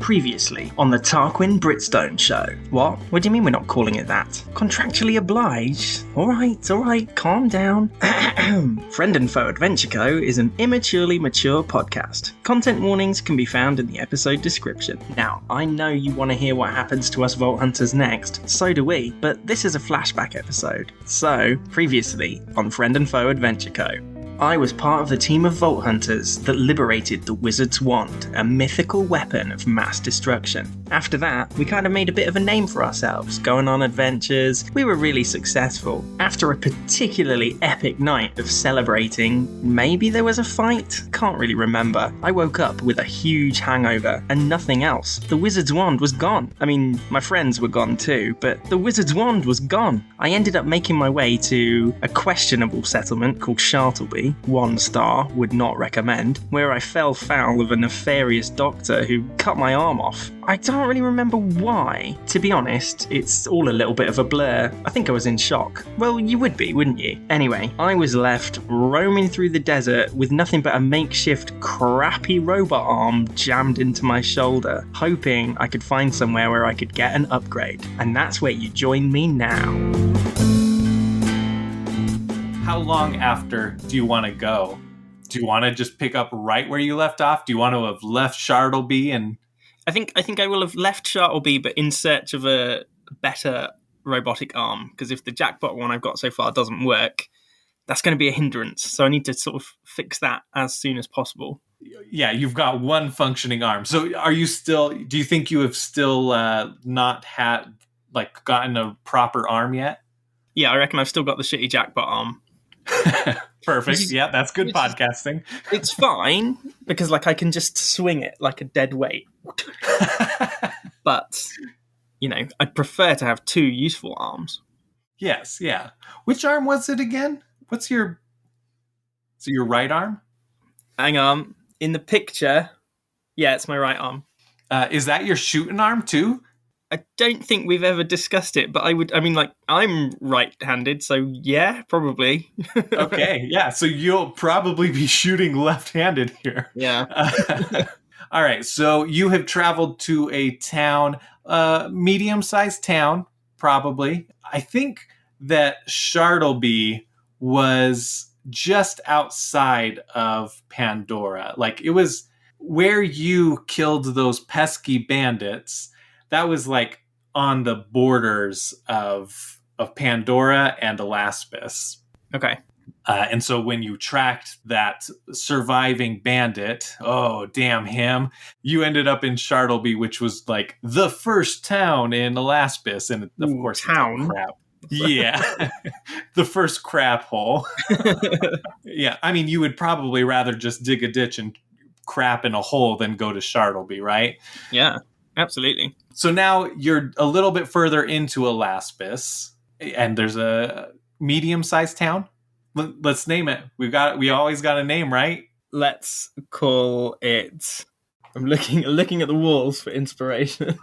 Previously on the Tarquin Britstone show. What? What do you mean we're not calling it that? Contractually obliged? Alright, calm down. Friend and Foe AdventureCo is an immaturely mature podcast. Content warnings can be found in the episode description. Now, I know you want to hear what happens to us Vault Hunters next, so do we, but this is a flashback episode. So, previously on Friend and Foe AdventureCo. I was part of the team of Vault Hunters that liberated the Wizard's Wand, a mythical weapon of mass destruction. After that, we kind of made a bit of a name for ourselves, going on adventures. We were really successful. After a particularly epic night of celebrating, maybe there was a fight? Can't really remember. I woke up with a huge hangover and nothing else. The Wizard's Wand was gone. I mean, my friends were gone too, but the Wizard's Wand was gone. I ended up making my way to a questionable settlement called Shartleby. 1 star, would not recommend, where I fell foul of a nefarious doctor who cut my arm off. I don't really remember why. To be honest, it's all a little bit of a blur. I think I was in shock. Well, you would be, wouldn't you? Anyway, I was left roaming through the desert with nothing but a makeshift crappy robot arm jammed into my shoulder, hoping I could find somewhere where I could get an upgrade. And that's where you join me now. How long after do you want to go? Do you want to just pick up right where you left off? Do you want to have left Shartleby and... I think I will have left Shartleby, but in search of a better robotic arm. Because if the jackpot one I've got so far doesn't work, that's going to be a hindrance. So I need to sort of fix that as soon as possible. Yeah, you've got one functioning arm. So are you still... Do you think you have still not had, gotten a proper arm yet? Yeah, I reckon I've still got the shitty jackpot arm. Perfect. Yeah, that's good podcasting. It's fine because I can just swing it like a dead weight. But, I'd prefer to have 2 useful arms. Yes, yeah. Which arm was it again? What's your... So your right arm? Hang on. In the picture, yeah, it's my right arm. Is that your shooting arm too? I don't think we've ever discussed it, but I'm right-handed, so yeah, probably. Okay, yeah, so you'll probably be shooting left-handed here. Yeah. All right, so you have traveled to a town, medium-sized town, probably. I think that Shartleby was just outside of Pandora. It was where you killed those pesky bandits. That was on the borders of Pandora and Alaspis. Okay. And so when you tracked that surviving bandit, oh, damn him, you ended up in Shartleby, which was the first town in Alaspis. And of course, town. Crap. Yeah. The first crap hole. Yeah. I mean, you would probably rather just dig a ditch and crap in a hole than go to Shartleby, right? Yeah, absolutely. So now you're a little bit further into Alaspis, and there's a medium-sized town. Let's name it. We always got a name, right? Let's call it. I'm looking at the walls for inspiration.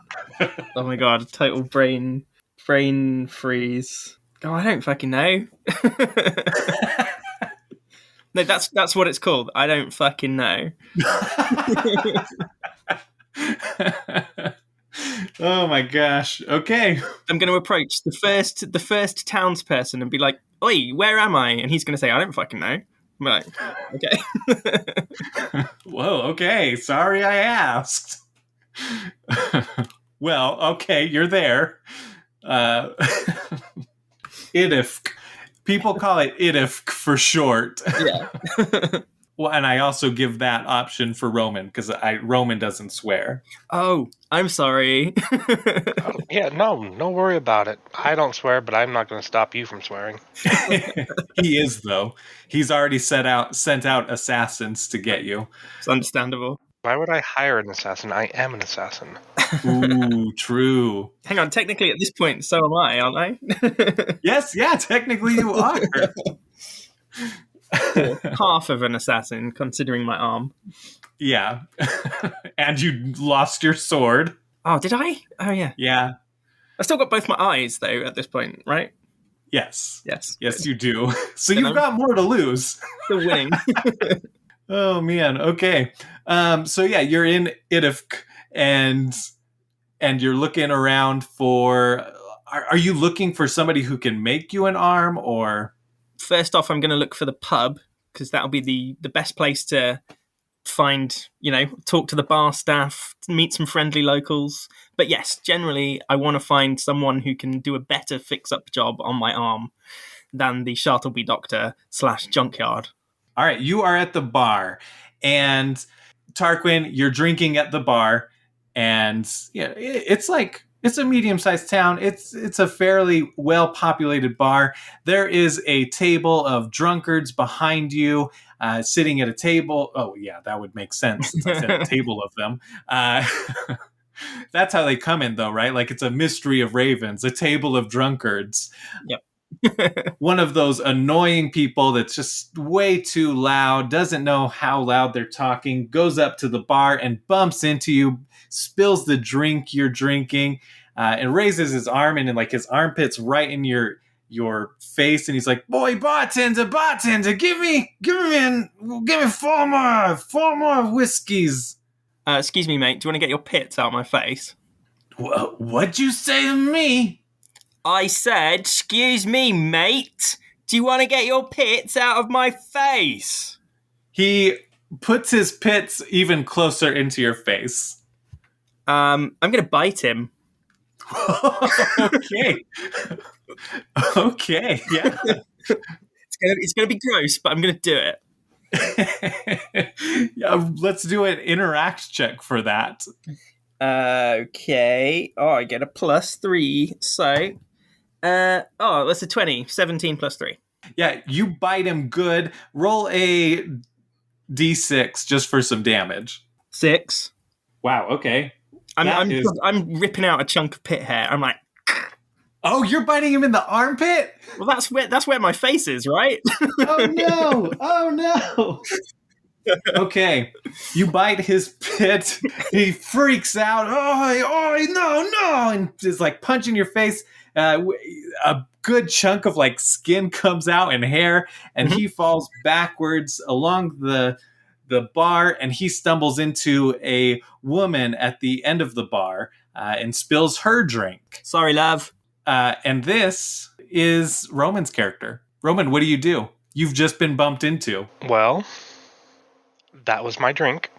Oh my god, total brain freeze. Oh, I don't fucking know. No, that's what it's called. I don't fucking know. Oh my gosh. Okay. I'm going to approach the first townsperson and be like, "Oi, where am I?" And he's going to say, "I don't fucking know." I'm like, okay. Whoa, okay. Sorry I asked. Well, okay, you're there. Idifk. People call it Idifk for short. Yeah. Well, and I also give that option for Roman because Roman doesn't swear. Oh, I'm sorry. Yeah, no worry about it. I don't swear, but I'm not going to stop you from swearing. He is, though. He's already sent out assassins to get you. It's understandable. Why would I hire an assassin? I am an assassin. Ooh, true. Hang on, technically at this point, so am I, aren't I? Yes, yeah, technically you are. Half of an assassin, considering my arm. Yeah. And you lost your sword. Oh, did I? Oh, yeah. Yeah. I still got both my eyes, though, at this point, right? Yes. Yes. Yes, you do. So you've got more to lose. Still winning. Oh, man. Okay. So, yeah, you're in Idifk, and you're looking around for. Are you looking for somebody who can make you an arm, or? First off, I'm going to look for the pub, because that'll be the best place to find, talk to the bar staff, meet some friendly locals. But yes, generally, I want to find someone who can do a better fix-up job on my arm than the Shartleby doctor / junkyard. All right, you are at the bar, and Tarquin, you're drinking at the bar, and it's a medium-sized town. It's a fairly well-populated bar. There is a table of drunkards behind you, sitting at a table. Oh, yeah, that would make sense since I said a table of them. That's how they come in, though, right? Like, it's a mystery of ravens, a table of drunkards. Yep. One of those annoying people that's just way too loud, doesn't know how loud they're talking, goes up to the bar and bumps into you, spills the drink you're drinking, and raises his arm and like his armpit's right in your face, and he's like, "Boy, bartender, give me 4 more whiskeys." Excuse me, mate. Do you want to get your pits out of my face? What'd you say to me? I said, excuse me, mate. Do you want to get your pits out of my face? He puts his pits even closer into your face. I'm going to bite him. Okay. Okay, yeah. It's going to be gross, but I'm going to do it. Yeah, let's do an interact check for that. Okay. Oh, I get a +3. So, that's a 20. 17 + 3. Yeah, you bite him good. Roll a d6 just for some damage. 6. Wow, okay. I'm ripping out a chunk of pit hair. I'm like, oh, you're biting him in the armpit? well, that's where my face is, right? Oh no! Oh no! Okay, you bite his pit. He freaks out. Oh, no! And is like punching your face. A good chunk of like skin comes out and hair, and he falls backwards along the bar, and he stumbles into a woman at the end of the bar and spills her drink. Sorry, love. And this is Roman's character. Roman, what do? You've just been bumped into. Well, that was my drink.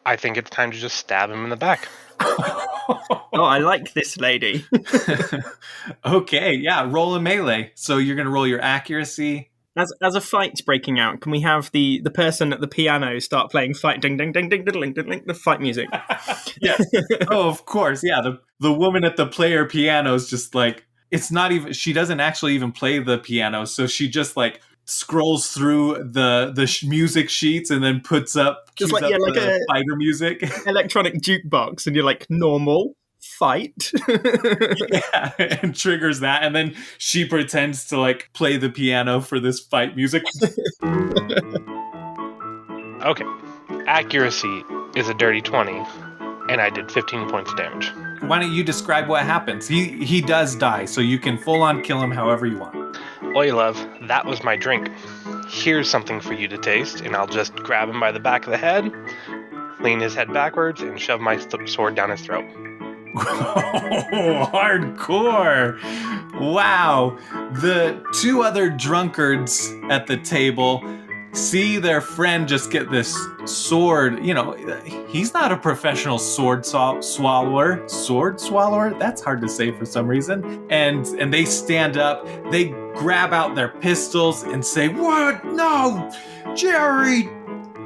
I think it's time to just stab him in the back. Oh, I like this lady. Okay, yeah, roll a melee. So you're going to roll your accuracy. As a fight's breaking out, can we have the person at the piano start playing fight ding ding ding ding ding ding ding the fight music? Yes. Oh, of course. Yeah, the woman at the player piano is just like, it's not even, she doesn't actually even play the piano, so she just like scrolls through the music sheets and then puts up just like a fighter music, electronic jukebox, and you're like, normal fight. Yeah, and triggers that, and then she pretends to like play the piano for this fight music. Okay, accuracy is a dirty 20, and I did 15 points of damage. Why don't you describe what happens? He does die, so you can full on kill him however you want. Oi, love, that was my drink. Here's something for you to taste, and I'll just grab him by the back of the head, lean his head backwards, and shove my sword down his throat. Oh, hardcore. Wow. The 2 other drunkards at the table see their friend just get this sword. He's not a professional sword swallower. Sword swallower? That's hard to say for some reason. And they stand up, they grab out their pistols and say, "What? No! Jerry!"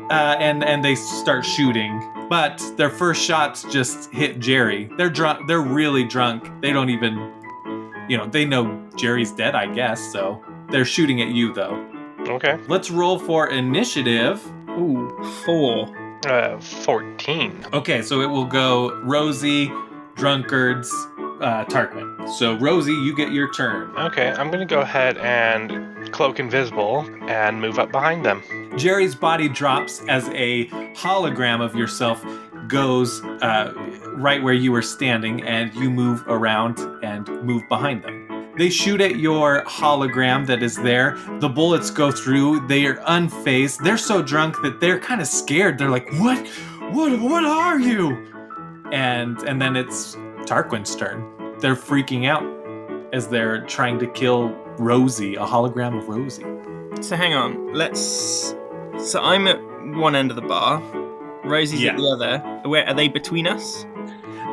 And they start shooting. But their first shots just hit Jerry. They're drunk. They're really drunk. They don't even, they know Jerry's dead, I guess. So they're shooting at you, though. Okay. Let's roll for initiative. Ooh, 4. 14. Okay, so it will go Rosie, drunkards, Tarquin. So Rosie, you get your turn. Okay, I'm going to go ahead and cloak invisible and move up behind them. Jerry's body drops as a hologram of yourself goes right where you were standing, and you move around and move behind them. They shoot at your hologram that is there. The bullets go through. They are unfazed. They're so drunk that they're kind of scared. They're like, What are you? and then it's Tarquin's turn. They're freaking out as they're trying to kill Rosie, a hologram of Rosie. So hang on, So I'm at one end of the bar. Rosie's at the other. Where are they between us?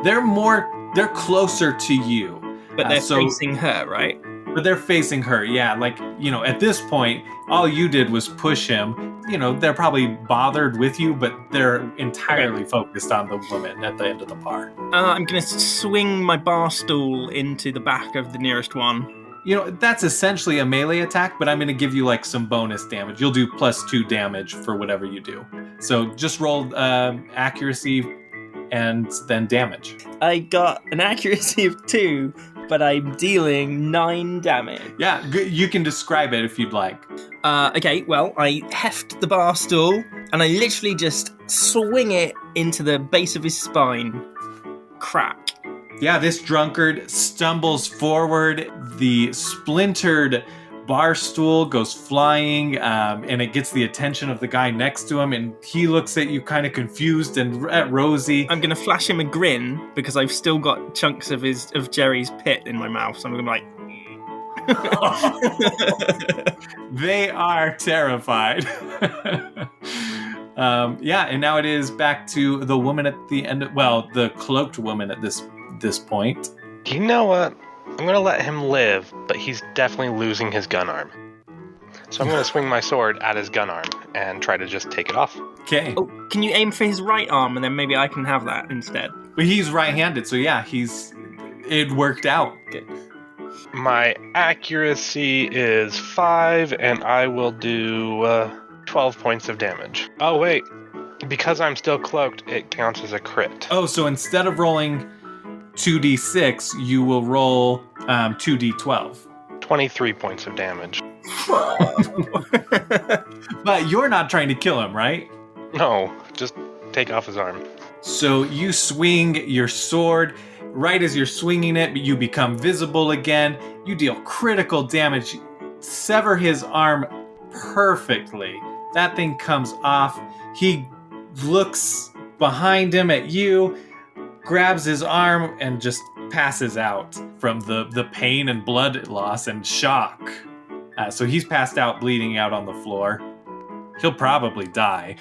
They're closer to you. But they're facing her, right? But they're facing her, yeah. Like, at this point, all you did was push him. They're probably bothered with you, but they're entirely focused on the woman at the end of the bar. I'm going to swing my bar stool into the back of the nearest one. That's essentially a melee attack, but I'm going to give you, some bonus damage. You'll do +2 damage for whatever you do. So just roll accuracy and then damage. I got an accuracy of 2, but I'm dealing 9 damage. Yeah, you can describe it if you'd like. Okay, well, I heft the bar stool, and I literally just swing it into the base of his spine. Crack. Yeah, this drunkard stumbles forward. The splintered bar stool goes flying, and it gets the attention of the guy next to him, and he looks at you kind of confused and at Rosie. I'm going to flash him a grin because I've still got chunks of Jerry's pit in my mouth, so I'm going to be like... They are terrified. And now it is back to the woman at the end. The cloaked woman at this point. You know what? I'm going to let him live, but he's definitely losing his gun arm. So I'm going to swing my sword at his gun arm and try to just take it off. Okay. Oh, can you aim for his right arm, and then maybe I can have that instead? But he's right-handed, so yeah, it worked out. Good. My accuracy is 5, and I will do 12 points of damage. Oh, wait. Because I'm still cloaked, it counts as a crit. Oh, so instead of rolling 2d6, you will roll 2d12. 23 points of damage. But you're not trying to kill him, right? No, just take off his arm. So you swing your sword. Right as you're swinging it, you become visible again. You deal critical damage. Sever his arm perfectly. That thing comes off. He looks behind him at you, grabs his arm, and just passes out from the pain and blood loss and shock. So he's passed out, bleeding out on the floor. He'll probably die.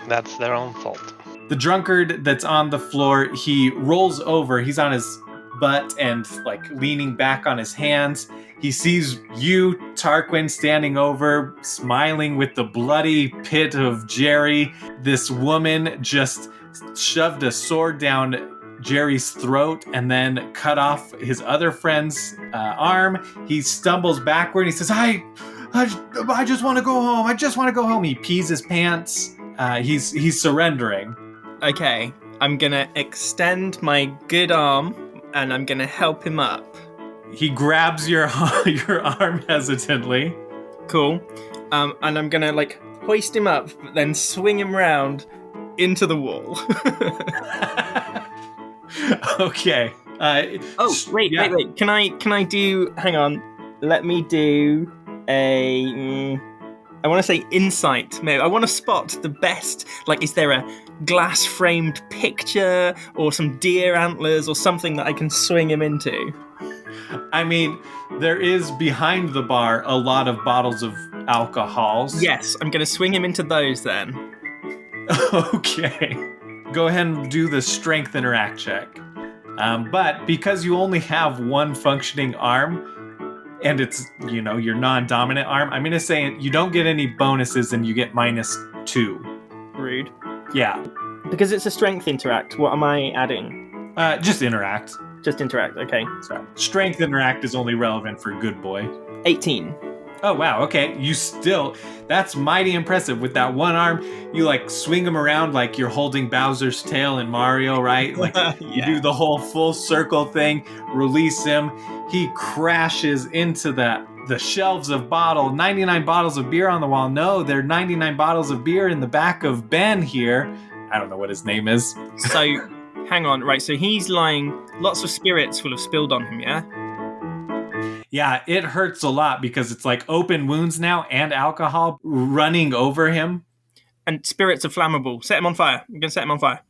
That's their own fault. The drunkard that's on the floor, he rolls over. He's on his butt and leaning back on his hands. He sees you, Tarquin, standing over, smiling with the bloody pit of Jerry. This woman just shoved a sword down Jerry's throat and then cut off his other friend's arm. He stumbles backward. And he says, I just want to go home. I just want to go home. He pees his pants. He's surrendering. Okay, I'm gonna extend my good arm and I'm gonna help him up. He grabs your arm hesitantly. Cool. And I'm gonna hoist him up, but then swing him round into the wall. Okay. Wait. Can I do? Hang on. Let me do a. I want to say insight. Maybe I want to spot the best. Is there a glass-framed picture or some deer antlers or something that I can swing him into? I mean, there is behind the bar a lot of bottles of alcohols. Yes, I'm going to swing him into those then. Okay. Go ahead and do the strength interact check. But because you only have one functioning arm, and it's, your non-dominant arm, I'm going to say you don't get any bonuses and you get -2. Rude. Yeah. Because it's a strength interact, what am I adding? Just interact. Just interact, okay. Sorry. Strength interact is only relevant for good boy. 18. Oh, wow, okay. That's mighty impressive. With that one arm, you swing him around like you're holding Bowser's tail in Mario, right? You do the whole full circle thing, release him. He crashes into the shelves of 99 bottles of beer on the wall. No, there are 99 bottles of beer in the back of Ben here. I don't know what his name is. So, hang on, right, so he's lying, lots of spirits will have spilled on him, yeah? Yeah, it hurts a lot because it's open wounds now and alcohol running over him. And spirits are flammable. Set him on fire. I'm going to set him on fire.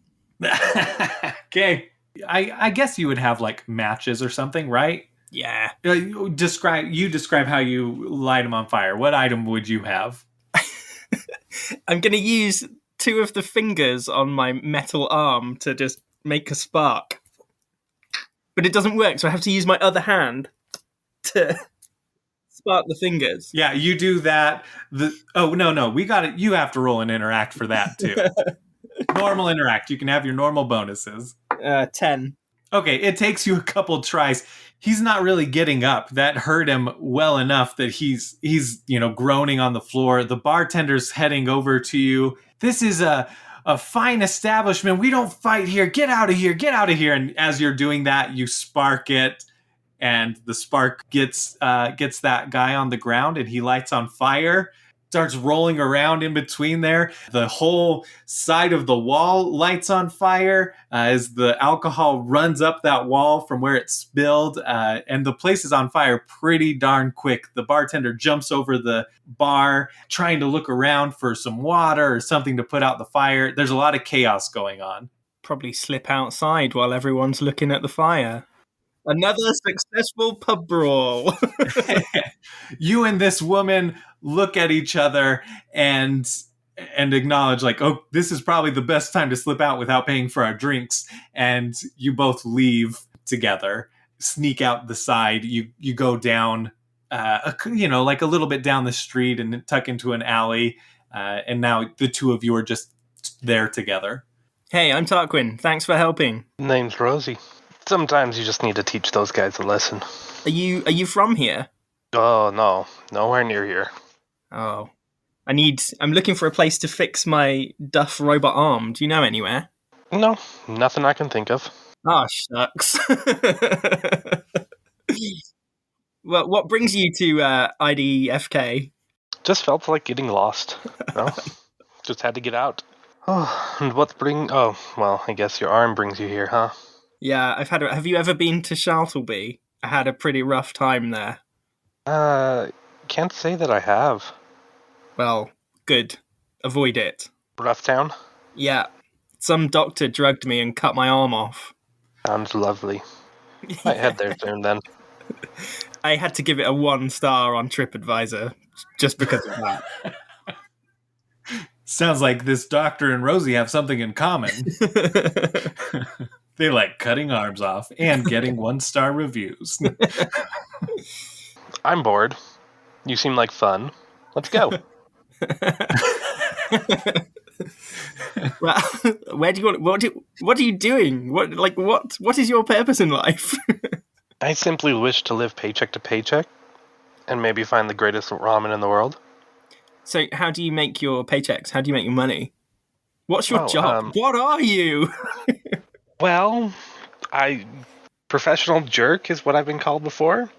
Okay. I guess you would have like matches or something, right? Yeah. You describe how you light them on fire. What item would you have? I'm going to use 2 of the fingers on my metal arm to just make a spark. But it doesn't work, so I have to use my other hand to spark the fingers. Yeah, you do that. No, we got it. You have to roll and interact for that too. Normal interact. You can have your normal bonuses. 10. Okay, it takes you a couple tries. He's not really getting up. That hurt him well enough that he's groaning on the floor. The bartender's heading over to you. This is a fine establishment. We don't fight here. Get out of here. Get out of here. And as you're doing that, you spark it, and the spark gets that guy on the ground, and he lights on fire. Starts rolling around in between there. The whole side of the wall lights on fire as the alcohol runs up that wall from where it spilled, and the place is on fire pretty darn quick. The bartender jumps over the bar, trying to look around for some water or something to put out the fire. There's a lot of chaos going on. Probably slip outside while everyone's looking at the fire. Another successful pub brawl. You and this woman look at each other and acknowledge, like, oh, this is probably the best time to slip out without paying for our drinks. And you both leave together, sneak out the side. You go down, like a little bit down the street and tuck into an alley. And now the 2 of you are just there together. Hey, I'm Tarquin. Thanks for helping. Name's Rosie. Sometimes you just need to teach those guys a lesson. Are you from here? Oh, no. Nowhere near here. Oh. I'm looking for a place to fix my Duff robot arm. Do you know anywhere? No, nothing I can think of. Ah, shucks. Well, what brings you to IDFK? Just felt like getting lost. No? Just had to get out. Oh, and I guess your arm brings you here, huh? Yeah, have you ever been to Shartleby? I had a pretty rough time there. Can't say that I have. Well, good. Avoid it. Rough town? Yeah. Some doctor drugged me and cut my arm off. Sounds lovely. Might head there soon then. I had to give it a 1 star on TripAdvisor just because of that. Sounds like this doctor and Rosie have something in common. They like cutting arms off and getting 1-star reviews. I'm bored. You seem like fun. Let's go. Well, where do you want? What are you doing? What is your purpose in life? I simply wish to live paycheck to paycheck, and maybe find the greatest ramen in the world. So, how do you make your paychecks? How do you make your money? What's your job? What are you? Well, professional jerk is what I've been called before.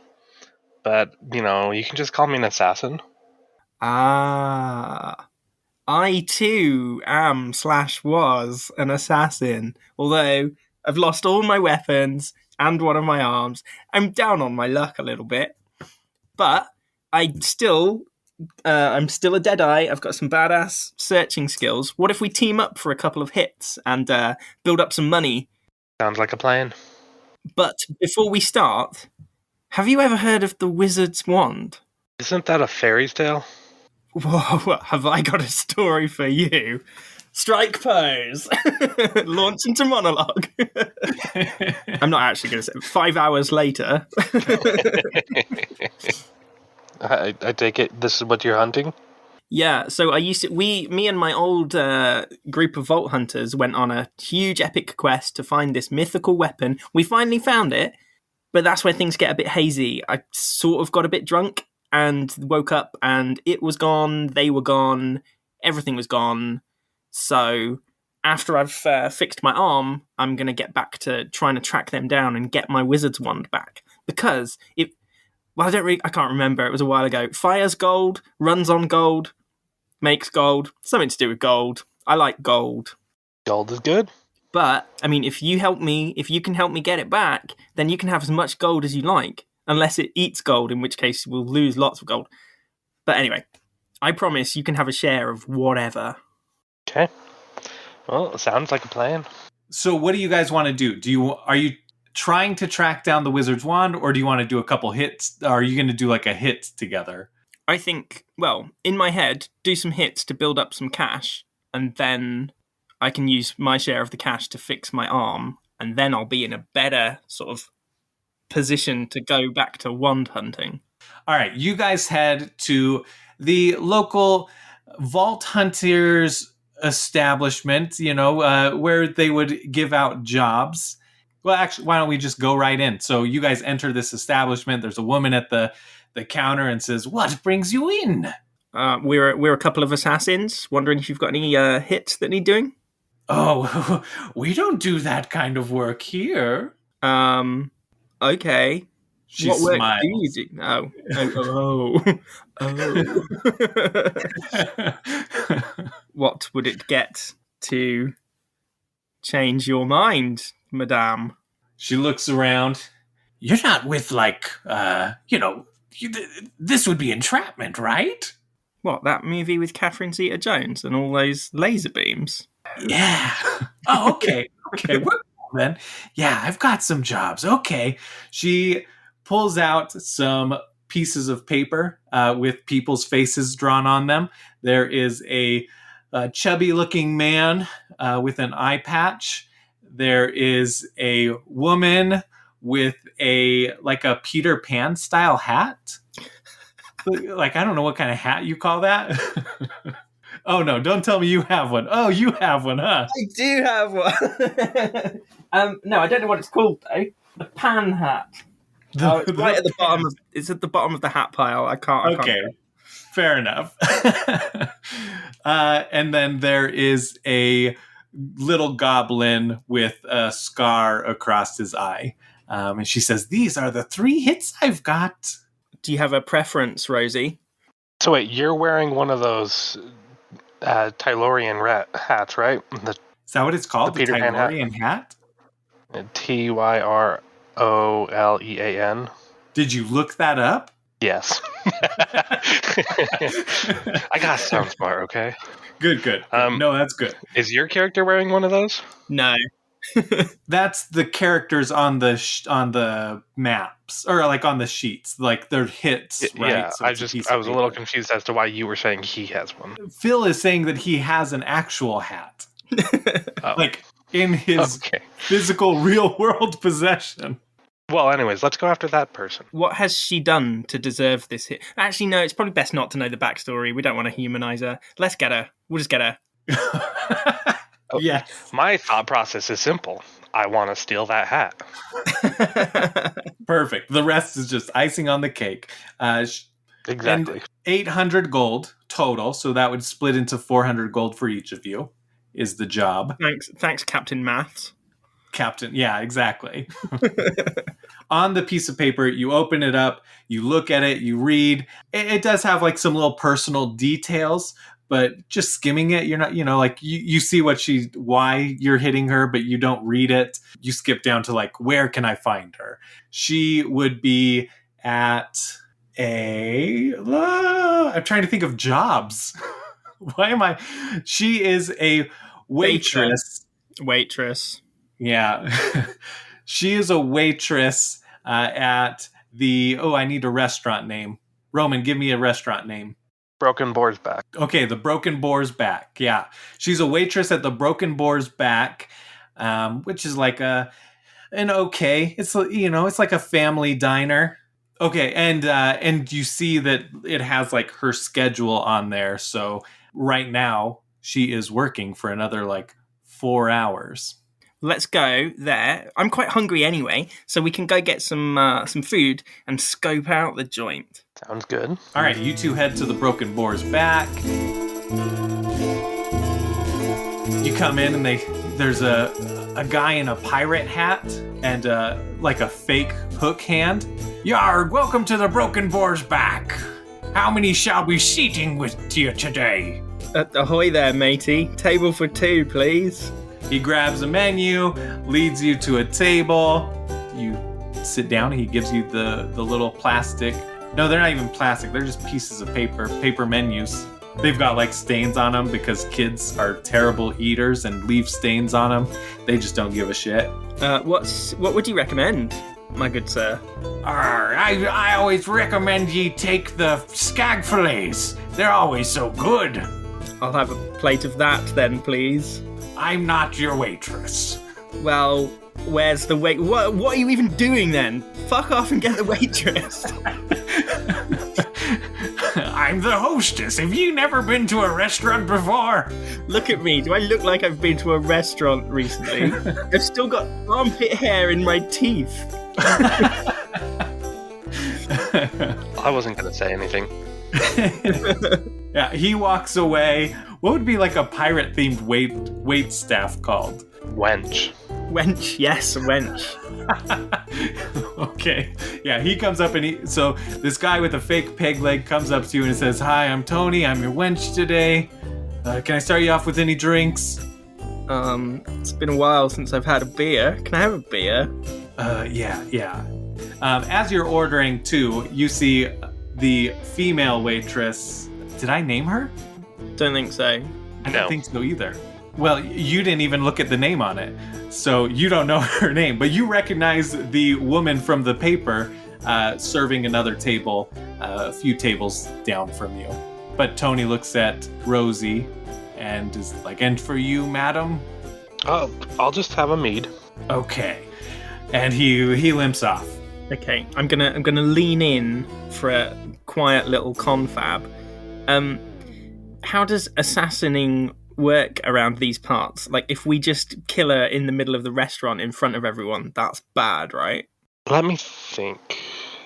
But, you can just call me an assassin. Ah. I too am/was an assassin. Although I've lost all my weapons and one of my arms. I'm down on my luck a little bit. But I'm still a Deadeye. I've got some badass searching skills. What if we team up for a couple of hits and build up some money? Sounds like a plan. But before we start, have you ever heard of the Wizard's Wand? Isn't that a fairy's tale? Whoa, have I got a story for you? Strike pose! Launch into monologue. I'm not actually going to say it. 5 hours later. I take it this is what you're hunting? Yeah, so me and my old group of Vault Hunters went on a huge epic quest to find this mythical weapon. We finally found it, but that's where things get a bit hazy. I sort of got a bit drunk and woke up and it was gone, they were gone, everything was gone. So after I've fixed my arm, I'm going to get back to trying to track them down and get my wizard's wand back. Because I can't remember, it was a while ago. Fires gold, runs on gold, makes gold, something to do with gold. I like gold. Gold is good. But, I mean, if you can help me get it back, then you can have as much gold as you like. Unless it eats gold, in which case we'll lose lots of gold. But anyway, I promise you can have a share of whatever. Okay. Well, it sounds like a plan. So what do you guys want to do? Are you trying to track down the wizard's wand, or do you want to do a couple hits? Are you going to do like a hit together? I think, well, in my head, do some hits to build up some cash, and then I can use my share of the cash to fix my arm, and then I'll be in a better sort of position to go back to wand hunting. All right, you guys head to the local vault hunters establishment, where they would give out jobs. Well, actually, why don't we just go right in? So you guys enter this establishment. There's a woman at the counter and says, "What brings you in?" We're a couple of assassins. Wondering if you've got any hits that need doing. Oh, we don't do that kind of work here. Okay. She what work smiles. do you do? Oh. What would it get to change your mind, madame? She looks around. You're not with, this would be entrapment, right? What, that movie with Catherine Zeta-Jones and all those laser beams? Yeah. Oh, okay. Okay, we're cool then. Yeah, I've got some jobs. Okay. She pulls out some pieces of paper with people's faces drawn on them. There is a chubby-looking man with an eye patch. There is a woman with a Peter Pan style hat. I don't know what kind of hat you call that. Oh no, don't tell me you have one. Oh, you have one, huh? I do have one. No, I don't know what it's called though. The pan hat. It's right at the bottom it's at the bottom of the hat pile. I can't. Okay. Fair enough. And then there is a little goblin with a scar across his eye. And she says, "These are the 3 hits I've got." Do you have a preference, Rosie? So wait, you're wearing one of those Tylorian hats, right? Is that what it's called? The Peter Pan Tylorian hat? Tyrolean. Did you look that up? Yes. I gotta sound smart, okay? Good. No, that's good. Is your character wearing one of those? No. That's the characters on the maps, or on the sheets. They're hits, right? Yeah, So I was a little confused as to why you were saying he has one. Phil is saying that he has an actual hat. Oh. In his physical real world possession. Well, anyways, let's go after that person. What has she done to deserve this hit? Actually, no, it's probably best not to know the backstory. We don't want to humanize her. Let's get her. We'll just get her. Yeah. My thought process is simple. I want to steal that hat. Perfect. The rest is just icing on the cake. Exactly. And 800 gold total, so that would split into 400 gold for each of you, is the job. Thanks, Captain Maths. Captain, yeah, exactly. On the piece of paper, you open it up, you look at it, you read. It does have some little personal details, but just skimming it, you're not, you see why you're hitting her, but you don't read it. You skip down to where can I find her? She would be at I'm trying to think of jobs. She is a waitress. Waitress. Yeah. She is a waitress at the... Oh, I need a restaurant name. Roman, give me a restaurant name. Broken Boar's Back. Okay, the Broken Boar's Back. Yeah. She's a waitress at the Broken Boar's Back, which is it's like a family diner. Okay, and you see that it has her schedule on there. So right now she is working for another 4 hours. Let's go there. I'm quite hungry anyway, so we can go get some food and scope out the joint. Sounds good. All right, you two head to the Broken Boar's Back. You come in and there's a guy in a pirate hat and a fake hook hand. Yarg, welcome to the Broken Boar's Back. How many shall be seating with you today? Ahoy there, matey. Table for 2, please. He grabs a menu, leads you to a table. You sit down, and he gives you the little plastic. No, they're not even plastic. They're just pieces of paper menus. They've got like stains on them because kids are terrible eaters and leave stains on them. They just don't give a shit. What would you recommend, my good sir? I always recommend ye take the skag fillets. They're always so good. I'll have a plate of that then, please. I'm not your waitress. Well, where's the wait? What are you even doing then? Fuck off and get the waitress. I'm the hostess. Have you never been to a restaurant before? Look at me. Do I look like I've been to a restaurant recently? I've still got armpit hair in my teeth. I wasn't going to say anything. Yeah, he walks away. What would be like a pirate-themed wait staff called? Wench. Wench, yes, wench. Okay. Yeah, he comes up and so this guy with a fake peg leg comes up to you and says, "Hi, I'm Tony. I'm your wench today. Can I start you off with any drinks?" It's been a while since I've had a beer. Can I have a beer? Yeah. As you're ordering too, you see the female waitress. Did I name her? Don't think so. I don't think so either. Well, you didn't even look at the name on it, so you don't know her name, but you recognize the woman from the paper serving another table, a few tables down from you. But Tony looks at Rosie and is like, "And for you, madam?" Oh, I'll just have a mead. Okay. And he limps off. Okay, I'm gonna lean in for a quiet little confab. How does assassinating work around these parts? Like, if we just kill her in the middle of the restaurant in front of everyone, that's bad, right? Let me think.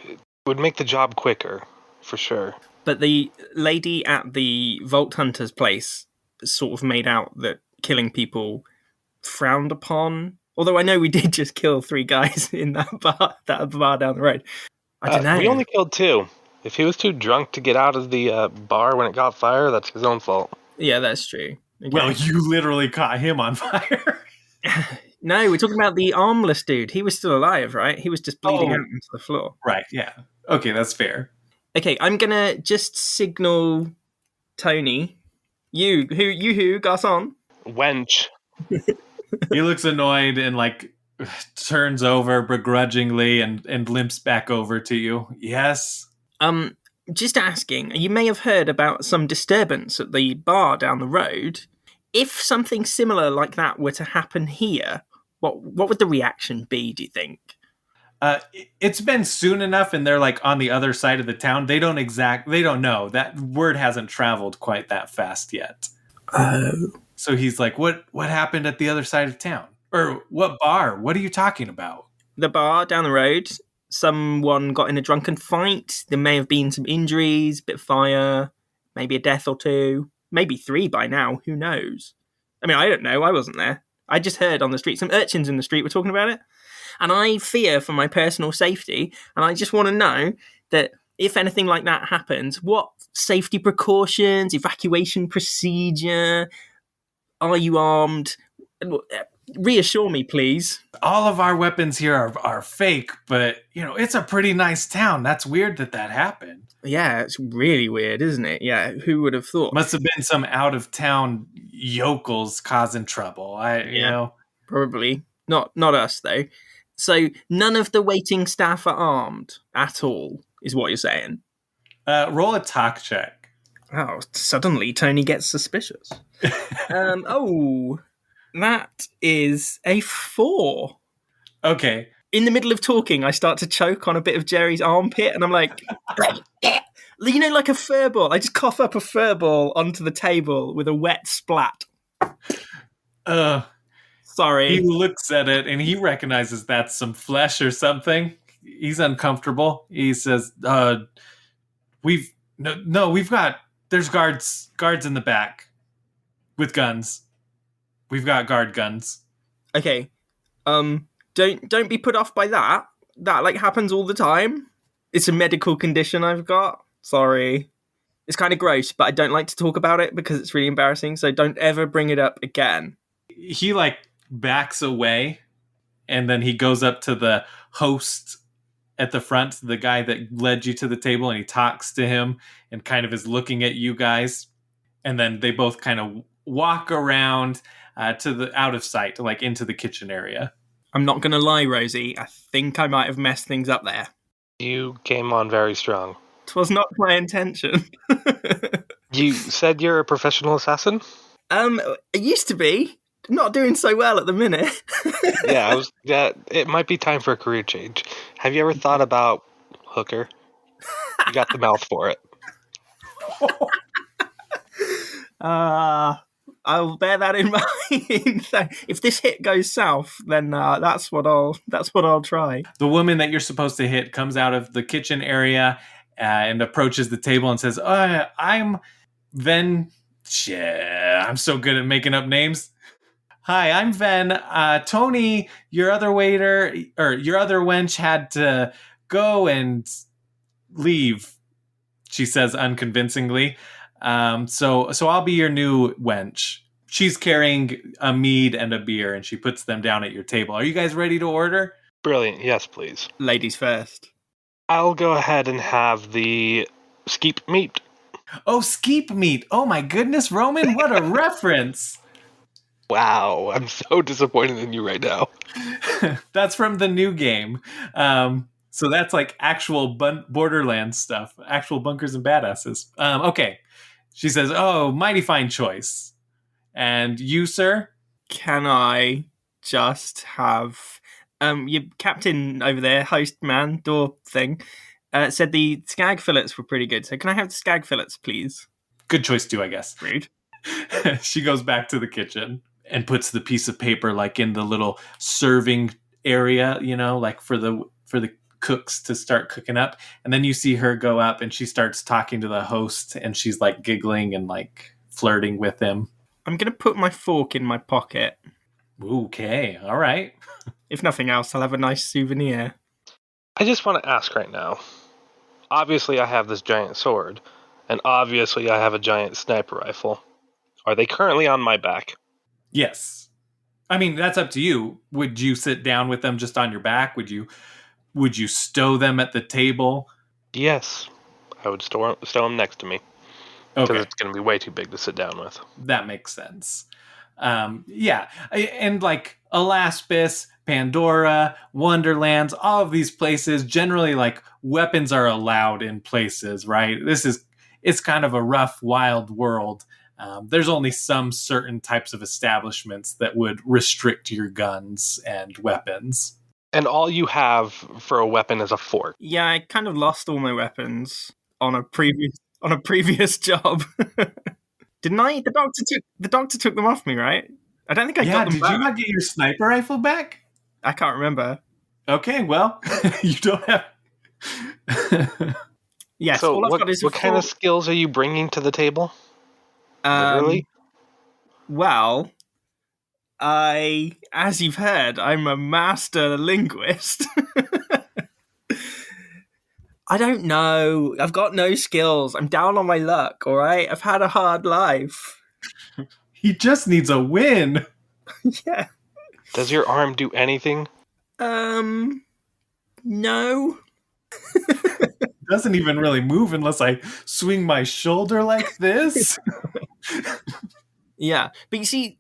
It would make the job quicker, for sure. But the lady at the Vault Hunter's place sort of made out that killing people frowned upon. Although I know we did just kill 3 guys in that bar down the road. I don't know. We only killed 2. If he was too drunk to get out of the bar when it got fire, that's his own fault. Yeah, that's true. Okay. Well, you literally caught him on fire. No, we're talking about the armless dude. He was still alive, right? He was just bleeding out onto the floor. Right, yeah. Okay, that's fair. Okay, I'm gonna just signal Tony. You who, garçon? Wench. He looks annoyed and like turns over begrudgingly and limps back over to you. Yes? Just asking, you may have heard about some disturbance at the bar down the road. If something similar like that were to happen here, what would the reaction be, do you think? It's been soon enough and they're like on the other side of the town. They don't know. That word hasn't traveled quite that fast yet. Oh. So he's like, what happened at the other side of town? Or what bar? What are you talking about? The bar down the road. Someone got in a drunken fight. There may have been some injuries, bit of fire, maybe a death or 2, maybe 3 by now. Who knows? I mean, I don't know. I wasn't there. I just heard on the street, some urchins in the street were talking about it. And I fear for my personal safety. And I just want to know that if anything like that happens, what safety precautions, evacuation procedure, are you armed? Reassure me, please. All of our weapons here are fake, but, it's a pretty nice town. That's weird that happened. Yeah, it's really weird, isn't it? Yeah, who would have thought? Must have been some out-of-town yokels causing trouble. Probably. Not us, though. So none of the waiting staff are armed at all, is what you're saying? Roll a talk check. Oh, suddenly Tony gets suspicious. That is a 4. Okay. In the middle of talking, I start to choke on a bit of Jerry's armpit, and I'm like, like a fur ball. I just cough up a fur ball onto the table with a wet splat. Sorry. He looks at it, and he recognizes that's some flesh or something. He's uncomfortable. He says, we've got, there's guards in the back with guns. We've got guard guns. Okay. Don't be put off by that. That happens all the time. It's a medical condition I've got. Sorry. It's kind of gross, but I don't like to talk about it because it's really embarrassing. So don't ever bring it up again. He backs away, and then he goes up to the host at the front, the guy that led you to the table, and he talks to him and kind of is looking at you guys. And then they both kind of walk around to the out of sight, like into the kitchen area. I'm not going to lie, Rosie. I think I might have messed things up there. You came on very strong. 'Twas not my intention. You said you're a professional assassin? It used to be. Not doing so well at the minute. Yeah, it might be time for a career change. Have you ever thought about hooker? You got the mouth for it. I'll bear that in mind. If this hit goes south, then that's what I'll try. The woman that you're supposed to hit comes out of the kitchen area and approaches the table and says, I'm Ven. I'm so good at making up names. Hi, I'm Ven. Tony, your other wench had to go and leave, she says unconvincingly. So I'll be your new wench. She's carrying a mead and a beer, and she puts them down at your table. Are you guys ready to order? Brilliant. Yes, please. Ladies first. I'll go ahead and have the skeep meat. Oh, skeep meat. Oh my goodness, Roman, what a reference. Wow, I'm so disappointed in you right now. That's from the new game. So that's like actual Borderlands stuff, actual Bunkers and Badasses. Okay. She says, oh, mighty fine choice. And you, sir? Can I just have... your captain over there, host man, door thing, said the skag fillets were pretty good. So can I have the skag fillets, please? Good choice too, I guess. Rude. She goes back to the kitchen and puts the piece of paper like in the little serving area, like for the cooks to start cooking up. And then you see her go up and she starts talking to the host and she's like giggling and like flirting with him. I'm going to put my fork in my pocket. Okay, all right. If nothing else, I'll have a nice souvenir. I just want to ask right now. Obviously, I have this giant sword, and obviously, I have a giant sniper rifle. Are they currently on my back? Yes. I mean, that's up to you. Would you sit down with them just on your back? Would you stow them at the table? Yes. I would stow them next to me. Because it's going to be way too big to sit down with. That makes sense. Yeah. And like Alaspis, Pandora, Wonderlands, all of these places, generally like weapons are allowed in places, right? It's kind of a rough, wild world. There's only some certain types of establishments that would restrict your guns and weapons. And all you have for a weapon is a fork. Yeah, I kind of lost all my weapons on a previous job. Didn't I? The doctor took them off me, right? I don't think I got them back. Did you not get your sniper rifle back? I can't remember. Okay, well, you don't have... Yes, so all I've got is what kind of skills are you bringing to the table? Literally? Well, as you've heard, I'm a master linguist. I don't know. I've got no skills. I'm down on my luck, all right? I've had a hard life. He just needs a win. Yeah. Does your arm do anything? No. Doesn't even really move unless I swing my shoulder like this. Yeah, but you see,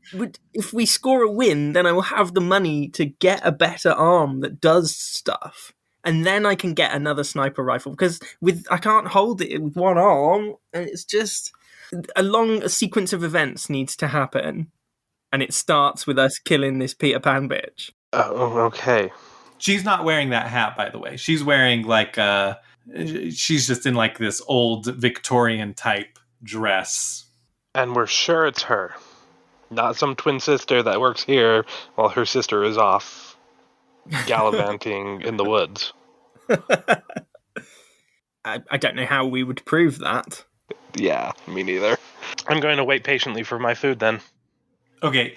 if we score a win, then I will have the money to get a better arm that does stuff. And then I can get another sniper rifle, because I can't hold it with one arm, and it's just a sequence of events needs to happen, and it starts with us killing this Peter Pan bitch. Oh, okay. She's not wearing that hat, by the way. She's wearing like she's just in like this old Victorian type dress. And we're sure it's her. Not some twin sister that works here while her sister is off gallivanting in the woods. I don't know how we would prove that. Yeah, me neither. I'm going to wait patiently for my food then. Okay,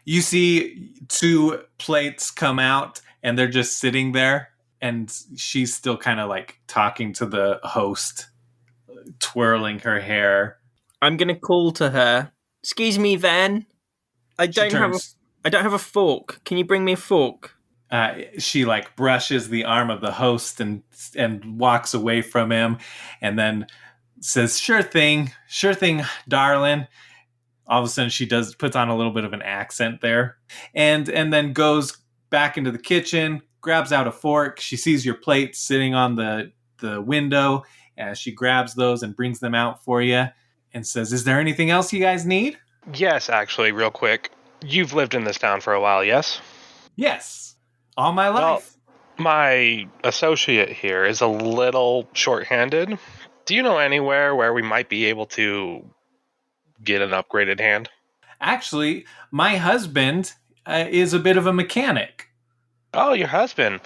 you see 2 plates come out and they're just sitting there, and she's still kind of like talking to the host, twirling her hair. I'm gonna call to her. Excuse me, Van. I don't have a fork. Can you bring me a fork? She like brushes the arm of the host and walks away from him, and then says, sure thing, darling. All of a sudden she puts on a little bit of an accent there, and then goes back into the kitchen, grabs out a fork. She sees your plate sitting on the window, and she grabs those and brings them out for you and says, is there anything else you guys need? Yes, actually, real quick. You've lived in this town for a while, yes? Yes, all my life. My associate here is a little short-handed. Do you know anywhere where we might be able to get an upgraded hand? Actually, my husband is a bit of a mechanic. Oh, your husband.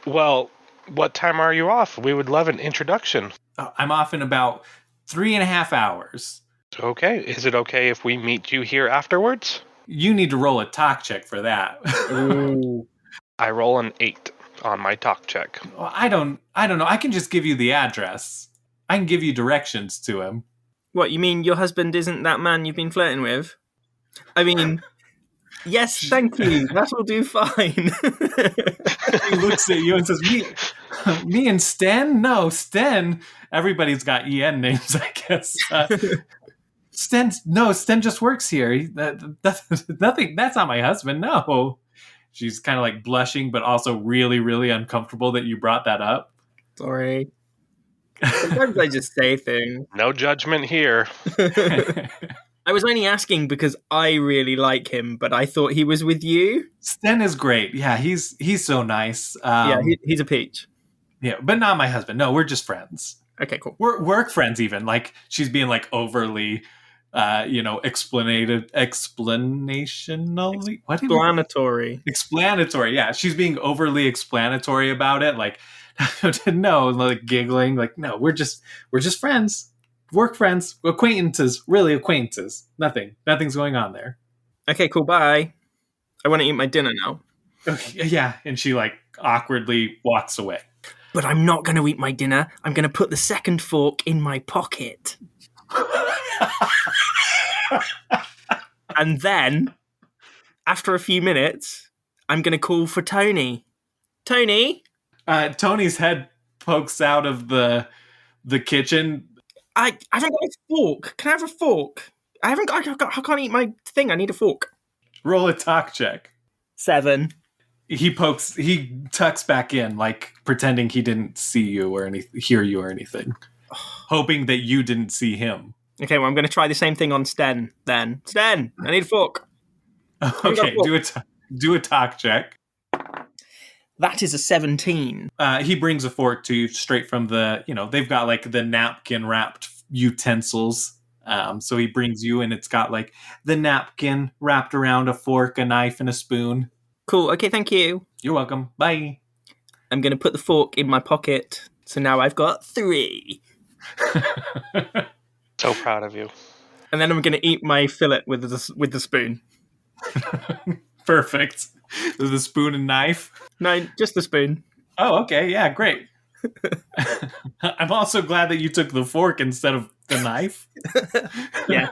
Well, what time are you off? We would love an introduction. I'm off in about 3.5 hours. Okay. Is it okay if we meet you here afterwards? You need to roll a talk check for that. Ooh. I roll an 8 on my talk check. Well, I don't know. I can just give you the address. I can give you directions to him. What, you mean your husband isn't that man you've been flirting with? I mean, yes, thank you. That will do fine. He looks at you and says, me and Sten? No, Sten. Everybody's got EN names, I guess. Sten just works here. Nothing. That's not my husband. No. She's kind of like blushing, but also really, really uncomfortable that you brought that up. Sorry. Sometimes I just say things. No judgment here. I was only asking because I really like him, but I thought he was with you. Sten is great. Yeah, he's so nice. He's a peach. Yeah, but not my husband. No, we're just friends. Okay, cool. We're work friends even. Like, she's being like overly explanationally. What? Explanatory. Yeah, she's being overly explanatory about it. Like, no, like giggling. Like, no, we're just friends, work friends, acquaintances. Really, acquaintances. Nothing's going on there. Okay, cool. Bye. I want to eat my dinner now. Yeah, and she like awkwardly walks away. But I'm not going to eat my dinner. I'm going to put the second fork in my pocket. And then, after a few minutes, I'm going to call for Tony. Tony? Tony's head pokes out of the kitchen. I haven't got a fork. Can I have a fork? I can't eat my thing. I need a fork. Roll a talk check. 7. He tucks back in, like pretending he didn't see you or hear you or anything. Hoping that you didn't see him. Okay, well, I'm going to try the same thing on Sten, then. Sten, I need a fork. Okay, do a talk check. That is a 17. He brings a fork to you straight from they've got like the napkin wrapped utensils. So he brings you, and it's got like the napkin wrapped around a fork, a knife, and a spoon. Cool. Okay, thank you. You're welcome. Bye. I'm going to put the fork in my pocket. So now I've got 3. So proud of you. And then I'm going to eat my fillet with the spoon. Perfect. With the spoon and knife? No, just the spoon. Oh, okay. Yeah, great. I'm also glad that you took the fork instead of the knife. Yeah.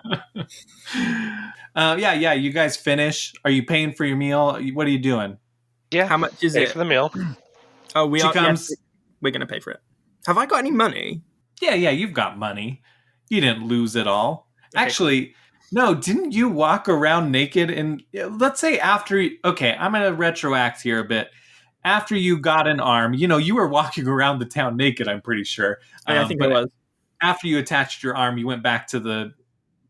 Yeah. You guys finish. Are you paying for your meal? What are you doing? Yeah. How much is pay it? for the meal. Oh, She comes. Yes, we're going to pay for it. Have I got any money? Yeah, you've got money. You didn't lose it all. Okay. Actually, no, didn't you walk around naked? And let's say after, okay, I'm going to retroact here a bit. After you got an arm, you were walking around the town naked, I'm pretty sure. I think I was. After you attached your arm, you went back to the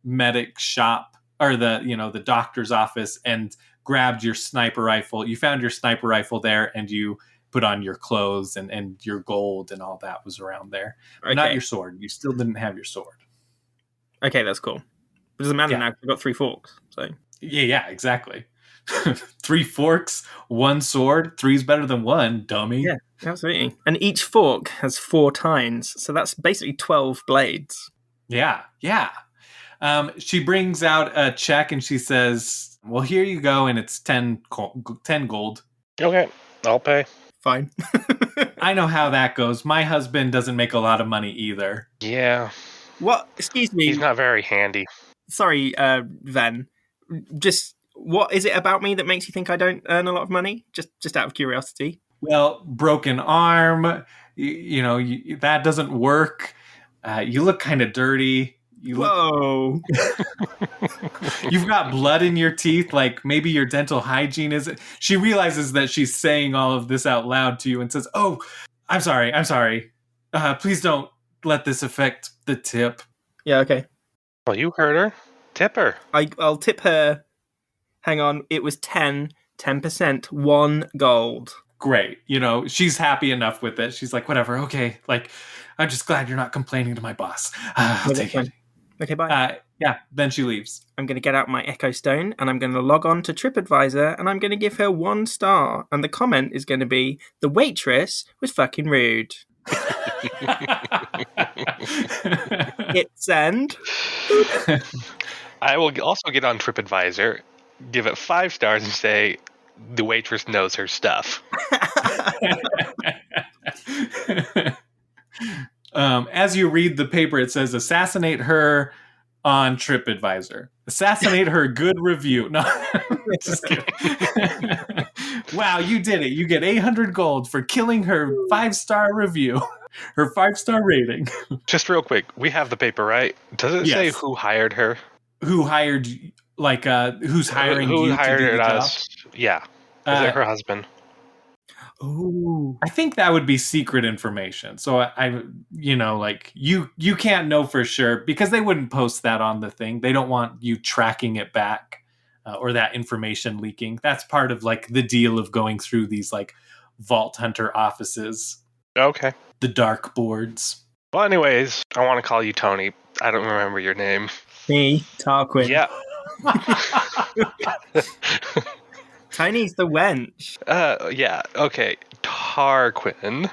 medic shop or the doctor's office and grabbed your sniper rifle. You found your sniper rifle there, and you put on your clothes and your gold and all that was around there. Okay. Not your sword. You still didn't have your sword. Okay, that's cool. It doesn't matter now. I've got 3 forks. So Yeah, exactly. 3 forks, 1 sword. 3's better than 1, dummy. yeah, absolutely. And each fork has 4 tines, so that's basically 12 blades. Yeah. She brings out a check and she says, well, here you go, and it's 10 gold. Okay, I'll pay. Fine. I know how that goes. My husband doesn't make a lot of money either. Yeah. What? Excuse me. He's not very handy. Sorry, Ven. Just what is it about me that makes you think I don't earn a lot of money? Just out of curiosity. Well, broken arm, that doesn't work. You look kind of dirty. Whoa. You've got blood in your teeth, like maybe your dental hygiene isn't. She realizes that she's saying all of this out loud to you and says, "Oh, I'm sorry. Please don't let this affect the tip." Yeah, okay. Well, you heard her. Tip her. I'll tip her. Hang on, it was 10%, 1 gold. Great. She's happy enough with it. She's like, whatever, okay. Like, I'm just glad you're not complaining to my boss. I'll take it. Okay, bye. Yeah, then she leaves. I'm going to get out my Echo Stone and I'm going to log on to TripAdvisor and I'm going to give her 1 star. And the comment is going to be, the waitress was fucking rude. Hit send. I will also get on TripAdvisor, give it 5 stars, and say the waitress knows her stuff. As you read the paper, it says assassinate her on TripAdvisor. Assassinate her, good review. No, just kidding. Wow, you did it. You get 800 gold for killing her 5-star review. Her 5-star rating. Just real quick, we have the paper, right? Does it say who hired her? Who hired, who's hiring who you hired to do the job? us? Yeah. Is it her husband? Ooh. I think that would be secret information. So you can't know for sure because they wouldn't post that on the thing. They don't want you tracking it back or that information leaking. That's part of the deal of going through these Vault Hunter offices. Okay. The dark boards. Well, anyways, I want to call you Tony. I don't remember your name. Me, Tarquin. Yeah. Tony's the wench. Yeah. Okay. Tarquin.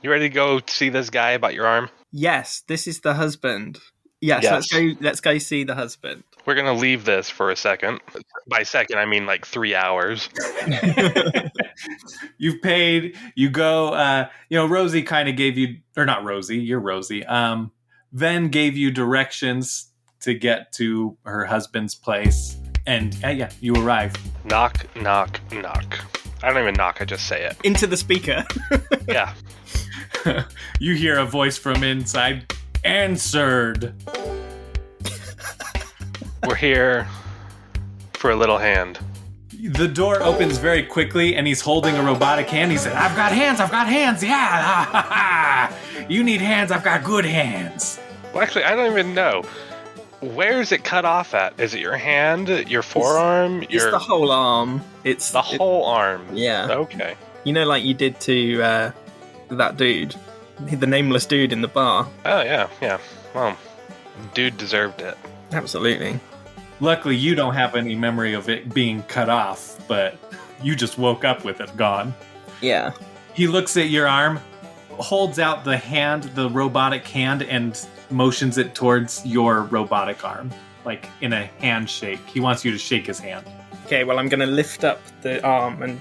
You ready to go see this guy about your arm? Yes, this is the husband. Yes. Let's go see the husband. We're going to leave this for a second. By second, I mean 3 hours. You've paid. You go. Rosie kind of gave you, or not Rosie. You're Rosie. Then gave you directions to get to her husband's place, and you arrive. Knock, knock, knock. I don't even knock. I just say it into the speaker. Yeah. You hear a voice from inside. Answered. We're here for a little hand. The door opens very quickly, and he's holding a robotic hand. He said, I've got hands, yeah! You need hands, I've got good hands. Well, actually, I don't even know. Where is it cut off at? Is it your hand, your forearm? It's the whole arm. It's the whole arm. Yeah. Okay. Like you did to that dude. The nameless dude in the bar. Oh, yeah. Well, dude deserved it. Absolutely. Luckily, you don't have any memory of it being cut off, but you just woke up with it gone. Yeah. He looks at your arm, holds out the hand, the robotic hand, and motions it towards your robotic arm, in a handshake. He wants you to shake his hand. Okay, well, I'm going to lift up the arm and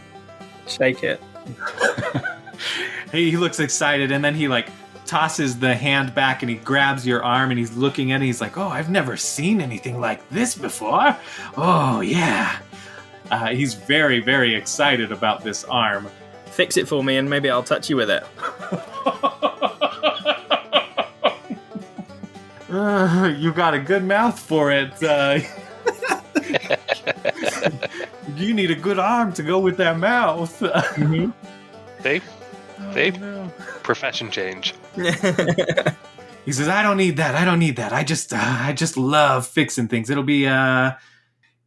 shake it. He looks excited, and then he tosses the hand back and he grabs your arm and he's looking at it. He's like, oh, I've never seen anything like this before. Oh, yeah. He's very, very excited about this arm. Fix it for me and maybe I'll touch you with it. You got a good mouth for it. You need a good arm to go with that mouth. Mm-hmm. See? No. Profession change. He says, I don't need that. I just love fixing things. It'll be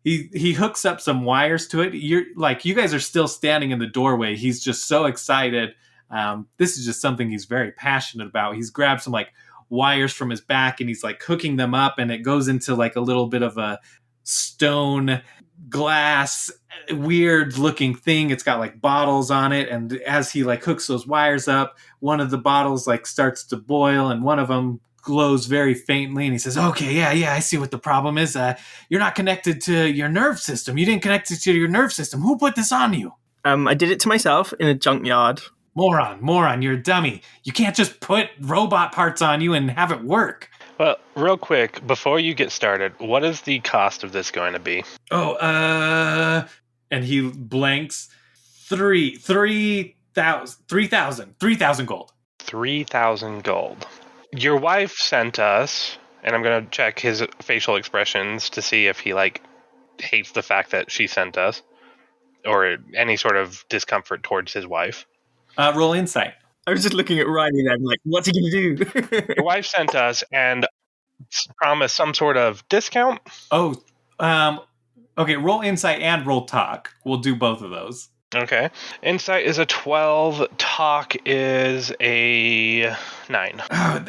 he hooks up some wires to it. You guys are still standing in the doorway. He's just so excited. This is just something he's very passionate about. He's grabbed some wires from his back and he's hooking them up, and it goes into a little bit of a stone glass weird looking thing. It's got bottles on it, and as he hooks those wires up, one of the bottles starts to boil and one of them glows very faintly, and he says, okay, yeah, I see what the problem is. You're not connected to your nerve system. You didn't connect it to your nerve system. Who put this on you? I did it to myself in a junkyard. Moron, you're a dummy. You can't just put robot parts on you and have it work. Well, real quick, before you get started, what is the cost of this going to be? And he blanks 3,000 gold. 3,000 gold. Your wife sent us, and I'm going to check his facial expressions to see if he, hates the fact that she sent us, or any sort of discomfort towards his wife. Roll insight. I was just looking at Riley then, like, what's he going to do? Your wife sent us and promised some sort of discount. Oh, okay, roll insight and roll talk. We'll do both of those. Okay. Insight is a 12. Talk is a 9. Oh,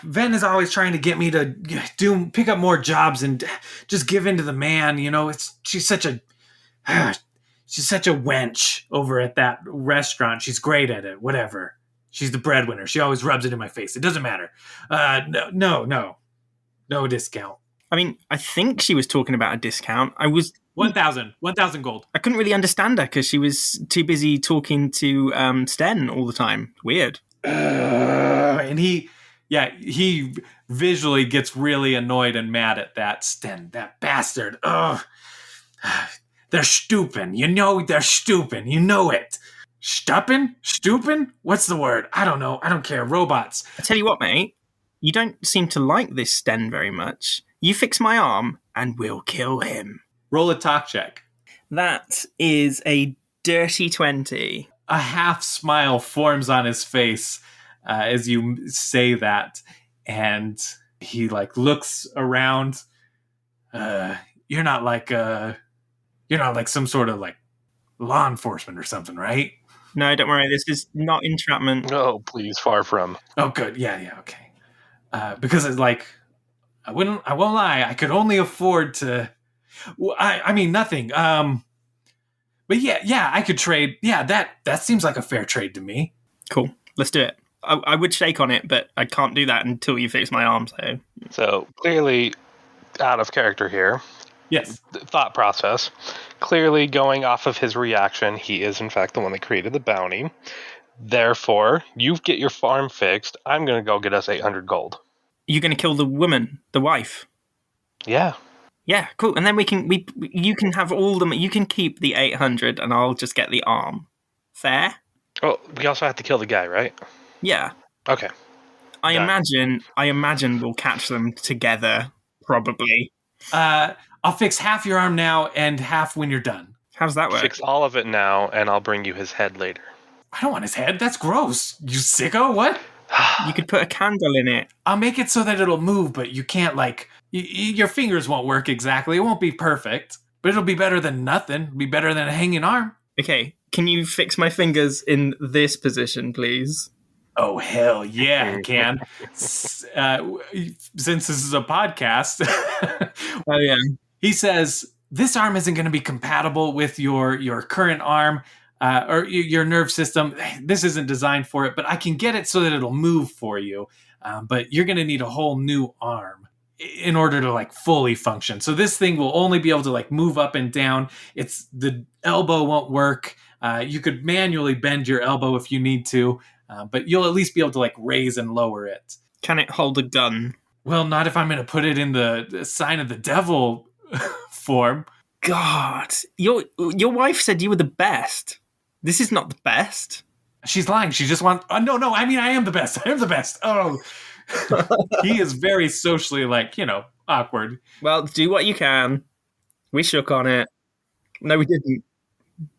Ven is always trying to get me to pick up more jobs and just give in to the man. You know, she's such a wench over at that restaurant. She's great at it. Whatever. She's the breadwinner. She always rubs it in my face. It doesn't matter. No discount. I mean, I think she was talking about a discount. 1,000 gold. I couldn't really understand her because she was too busy talking to Sten all the time. Weird. And he visually gets really annoyed and mad at that Sten, that bastard. Ugh. They're stupid. You know they're stupid. You know it. Stupid? Stupid? What's the word? I don't know. I don't care. Robots. I tell you what, mate. You don't seem to like this Sten very much. You fix my arm and we'll kill him. Roll a talk check. That is a dirty 20. A half smile forms on his face as you say that, and he looks around. You're not like some sort of law enforcement or something, right? No, don't worry. This is not entrapment. Oh, please, far from. Oh, good. Yeah, okay. Because it's I won't lie. I could only afford to. I mean nothing. But yeah, I could trade. Yeah, that seems like a fair trade to me. Cool. Let's do it. I would shake on it, but I can't do that until you fix my arm. So clearly out of character here. Yes. Thought process. Clearly going off of his reaction, he is in fact the one that created the bounty. Therefore, you get your farm fixed. I'm going to go get us 800 gold. You're going to kill the woman, the wife? Yeah. Yeah, cool. And then you can have all them. You can keep the 800, and I'll just get the arm. Fair? Oh, we also have to kill the guy, right? Yeah. Okay. I imagine we'll catch them together, probably. I'll fix half your arm now and half when you're done. How's that work? Fix all of it now, and I'll bring you his head later. I don't want his head. That's gross. You sicko. What? You could put a candle in it. I'll make it so that it'll move, but you can't your fingers won't work exactly. It won't be perfect, but it'll be better than nothing. It'll be better than a hanging arm. Okay, can you fix my fingers in this position, please? Oh, hell yeah, I can. Since this is a podcast. Oh, yeah. He says, this arm isn't going to be compatible with your current arm or your nerve system. This isn't designed for it, but I can get it so that it'll move for you. But you're going to need a whole new arm in order to fully function. So this thing will only be able to move up and down. The elbow won't work. You could manually bend your elbow if you need to, but you'll at least be able to raise and lower it. Can it hold a gun? Well, not if I'm going to put it in the sign of the devil form. God, your wife said you were the best. This is not the best. She's lying. She just wants... no. I mean, I am the best. I am the best. Oh. He is very socially, awkward. Well, do what you can. We shook on it. No, we didn't.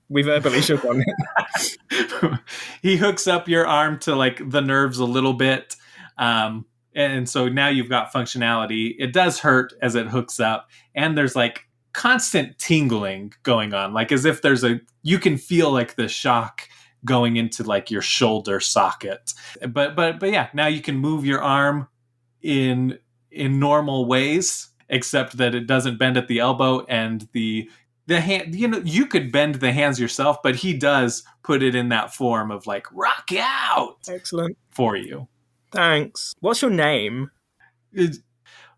We verbally shook on it. He hooks up your arm to, the nerves a little bit. And so now you've got functionality. It does hurt as it hooks up. And there's, constant tingling going on. As if you can feel, the shock going into your shoulder socket. But yeah, now you can move your arm in normal ways, except that it doesn't bend at the elbow, and the hand, you could bend the hands yourself, but he does put it in that form of rock out. Excellent. For you. Thanks. What's your name?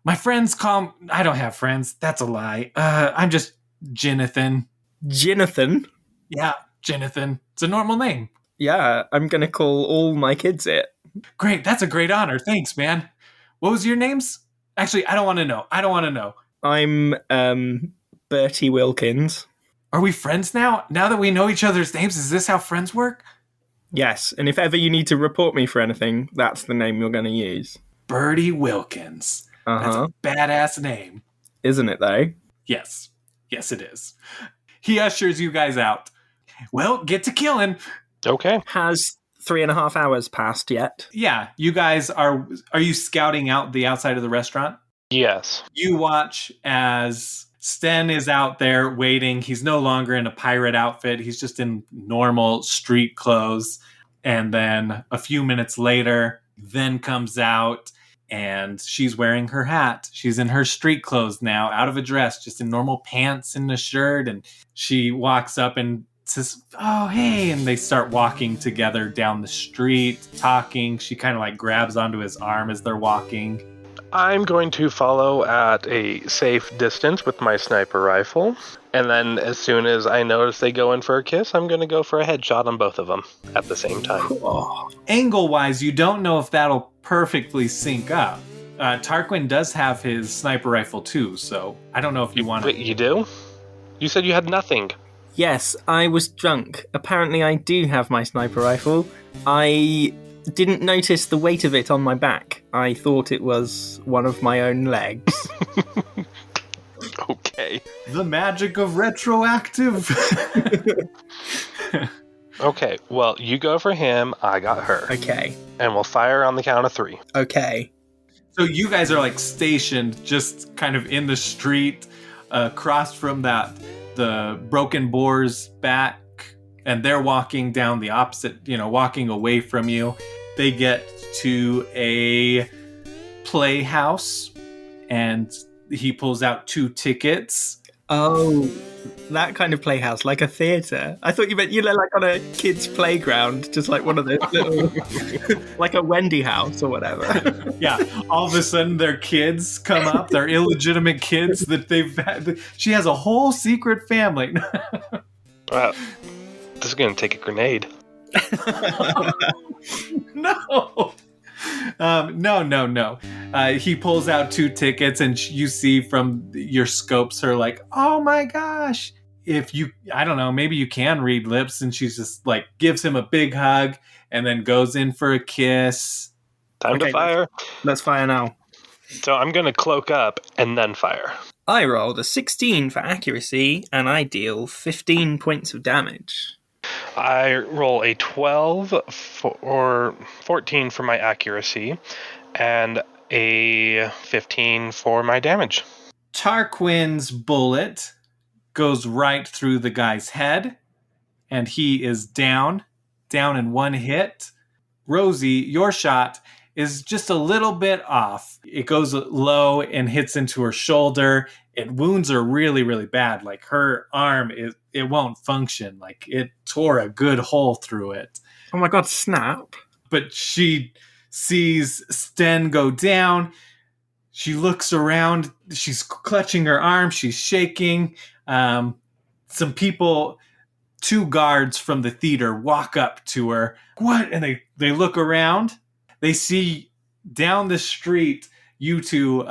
My friends I don't have friends. That's a lie. I'm just Jonathan. Jonathan? Yeah. Jonathan. It's a normal name. Yeah, I'm going to call all my kids it. Great. That's a great honor. Thanks, man. What was your names? Actually, I don't want to know. I'm Bertie Wilkins. Are we friends now? Now that we know each other's names, is this how friends work? Yes, and if ever you need to report me for anything, that's the name you're going to use. Birdie Wilkins. That's a badass name. Isn't it, though? Yes. Yes, it is. He ushers you guys out. Well, get to killing. Okay. Has 3.5 hours passed yet? Yeah, you guys are you scouting out the outside of the restaurant? Yes. You watch as Sten is out there waiting. He's no longer in a pirate outfit. He's just in normal street clothes. And then a few minutes later, Ven comes out and she's wearing her hat. She's in her street clothes now, out of a dress, just in normal pants and a shirt. And she walks up and says, "Oh, hey." And they start walking together down the street, talking. She kind of like grabs onto his arm as they're walking. I'm going to follow at a safe distance with my sniper rifle. And then as soon as I notice they go in for a kiss, I'm going to go for a headshot on both of them at the same time. Cool. Angle-wise, you don't know if that'll perfectly sync up. Tarquin does have his sniper rifle too, so I don't know if you want to... Wait, you do? You said you had nothing. Yes, I was drunk. Apparently I do have my sniper rifle. I didn't notice the weight of it on my back. I thought it was one of my own legs. Okay. The magic of retroactive. Okay, well, you go for him, I got her. Okay. And we'll fire on the count of 3. Okay. So you guys are like stationed just kind of in the street across from the Broken Boar's back, and they're walking down the opposite, walking away from you. They get to a playhouse and he pulls out 2 tickets. Oh, that kind of playhouse, like a theatre. I thought you meant, like on a kid's playground, just like one of those little, like a Wendy house or whatever. Yeah, all of a sudden their kids come up, their illegitimate kids that they've had. She has a whole secret family. Wow, this is going to take a grenade. No. No. He pulls out 2 tickets and you see from your scopes her like, "Oh my gosh." I don't know, maybe you can read lips, and she's just like gives him a big hug and then goes in for a kiss. Time to fire. Let's fire now. So I'm going to cloak up and then fire. I rolled a 16 for accuracy and I deal 15 points of damage. I roll a 12 or 14 for my accuracy and a 15 for my damage. Tarquin's bullet goes right through the guy's head, and he is down in 1 hit. Rosie, your shot is just a little bit off. It goes low and hits into her shoulder. It wounds her really, really bad. Like her arm, it won't function. Like it tore a good hole through it. Oh my god, snap. But she sees Sten go down. She looks around. She's clutching her arm. She's shaking. Some people, 2 guards from the theater, walk up to her. What? And they look around. They see down the street you 2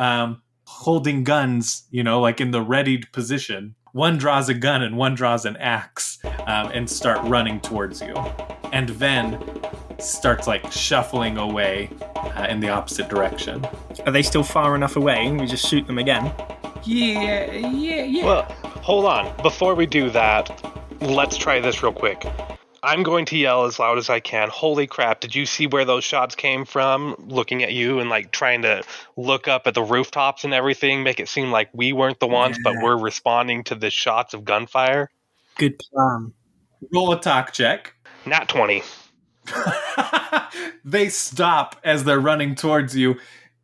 holding guns, like in the readied position. One draws a gun and one draws an axe and start running towards you. And Ven starts like shuffling away in the opposite direction. Are they still far enough away? We just shoot them again? Yeah. Well, hold on. Before we do that, let's try this real quick. I'm going to yell as loud as I can. Holy crap, did you see where those shots came from? Looking at you and like trying to look up at the rooftops and everything, make it seem like we weren't the ones, but we're responding to the shots of gunfire. Good plan. Roll a talk check. Nat 20. They stop as they're running towards you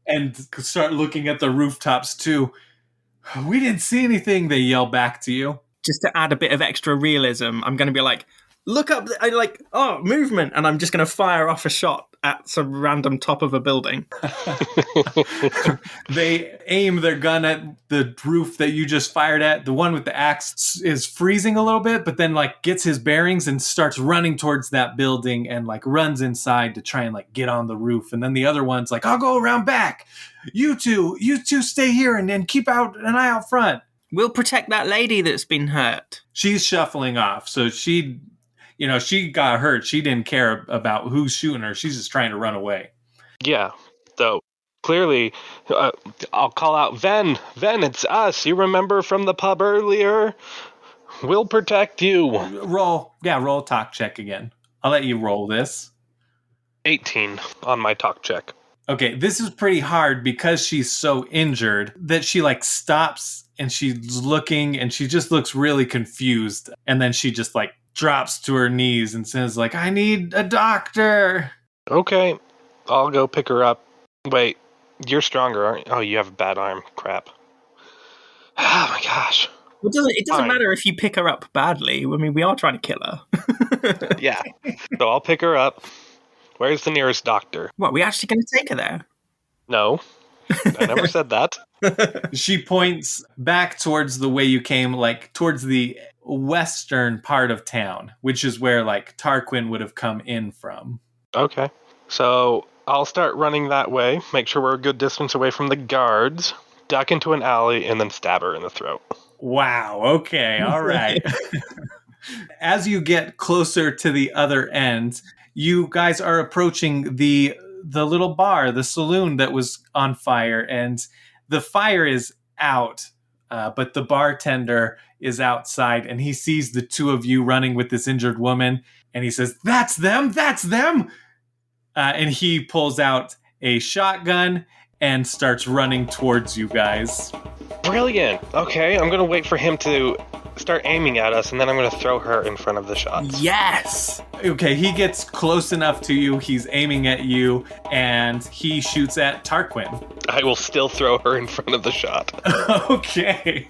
and start looking at the rooftops too. We didn't see anything, they yell back to you. Just to add a bit of extra realism, I'm going to be like, look up, movement, and I'm just going to fire off a shot at some random top of a building. They aim their gun at the roof that you just fired at. The one with the axe is freezing a little bit, but then gets his bearings and starts running towards that building and runs inside to try and get on the roof. And then the other one's like, "I'll go around back. You two stay here and keep an eye out front. We'll protect that lady that's been hurt." She's shuffling off, so she got hurt. She didn't care about who's shooting her. She's just trying to run away. Yeah, so Clearly, I'll call out Ven. Ven, it's us. You remember from the pub earlier? We'll protect you. Roll talk check again. I'll let you roll this. 18 on my talk check. Okay, this is pretty hard because she's so injured that she like stops and she's looking and she just looks really confused. And then she just like drops to her knees and says like, I need a doctor. Okay, I'll go pick her up. Wait, you're stronger, aren't you? Oh, you have a bad arm. Crap. Oh my gosh. It doesn't matter if you pick her up badly. I mean, we are trying to kill her. Yeah, so I'll pick her up. Where's the nearest doctor? What, are we actually going to take her there? No, I never said that. She points back towards the way you came, like towards the western part of town, which is where like Tarquin would have come in from. Okay, so I'll start running that way, make sure we're a good distance away from the guards, duck into an alley, and then stab her in the throat. Wow, okay, all right. As you get closer to the other end, you guys are approaching the little bar, the saloon that was on fire, and the fire is out, but the bartender is outside, and he sees the two of you running with this injured woman, and he says, "That's them! That's them!" And he pulls out a shotgun and starts running towards you guys. Brilliant. Okay, I'm going to wait for him to start aiming at us, and then I'm going to throw her in front of the shots. Yes! Okay, he gets close enough to you, he's aiming at you, and he shoots at Tarquin. I will still throw her in front of the shot. Okay.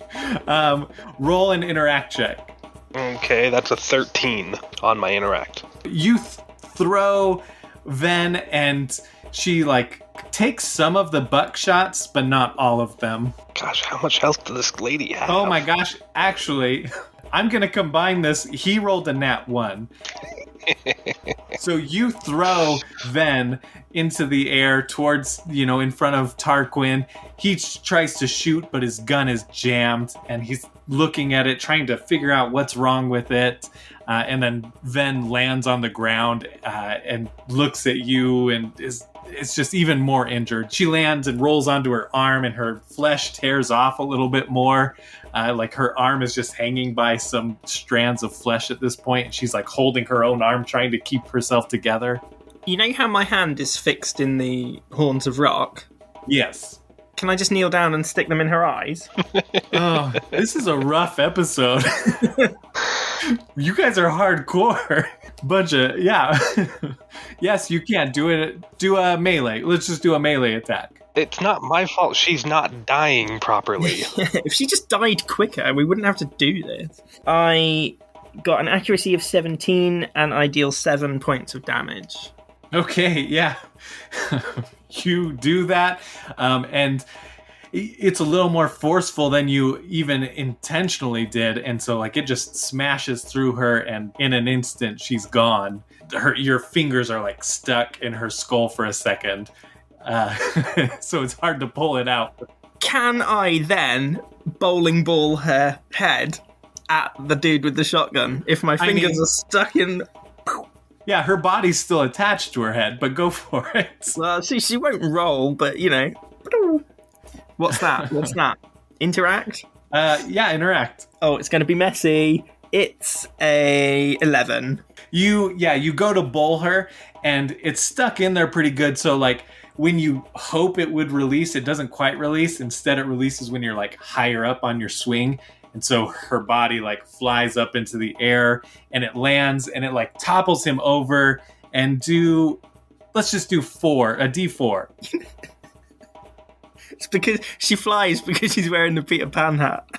Roll an interact check. Okay, that's a 13 on my interact. You throw Ven, and she, like, takes some of the buckshots, but not all of them. Gosh, how much health does this lady have? Oh my gosh, actually, I'm going to combine this. He rolled a nat 1. So you throw Ven into the air towards, in front of Tarquin. He tries to shoot, but his gun is jammed, and he's looking at it, trying to figure out what's wrong with it. And then Ven lands on the ground and looks at you and is just even more injured. She lands and rolls onto her arm, and her flesh tears off a little bit more. Like her arm is just hanging by some strands of flesh at this point, and she's like holding her own arm, trying to keep herself together. You know how my hand is fixed in the horns of rock? Yes. Can I just kneel down and stick them in her eyes? Oh, this is a rough episode. You guys are hardcore. Bunch of, yeah. Yes, you can. Do a melee. Let's just do a melee attack. It's not my fault she's not dying properly. If she just died quicker, we wouldn't have to do this. I got an accuracy of 17, and I deal 7 points of damage. Okay, yeah. You do that, and it's a little more forceful than you even intentionally did, and so like it just smashes through her, and in an instant she's gone. Your fingers are like stuck in her skull for a second, so it's hard to pull it out. Can I then bowling ball her head at the dude with the shotgun if my fingers are stuck in? Yeah, her body's still attached to her head, but go for it. Well, she won't roll, but What's that? What's that? Interact? Yeah, interact. Oh, it's going to be messy. It's a 11. You go to bowl her, and it's stuck in there pretty good, so like when you hope it would release, it doesn't quite release. Instead, it releases when you're like higher up on your swing. And so her body like flies up into the air, and it lands, and it like topples him over, and let's just do a D4. It's because she flies because she's wearing the Peter Pan hat.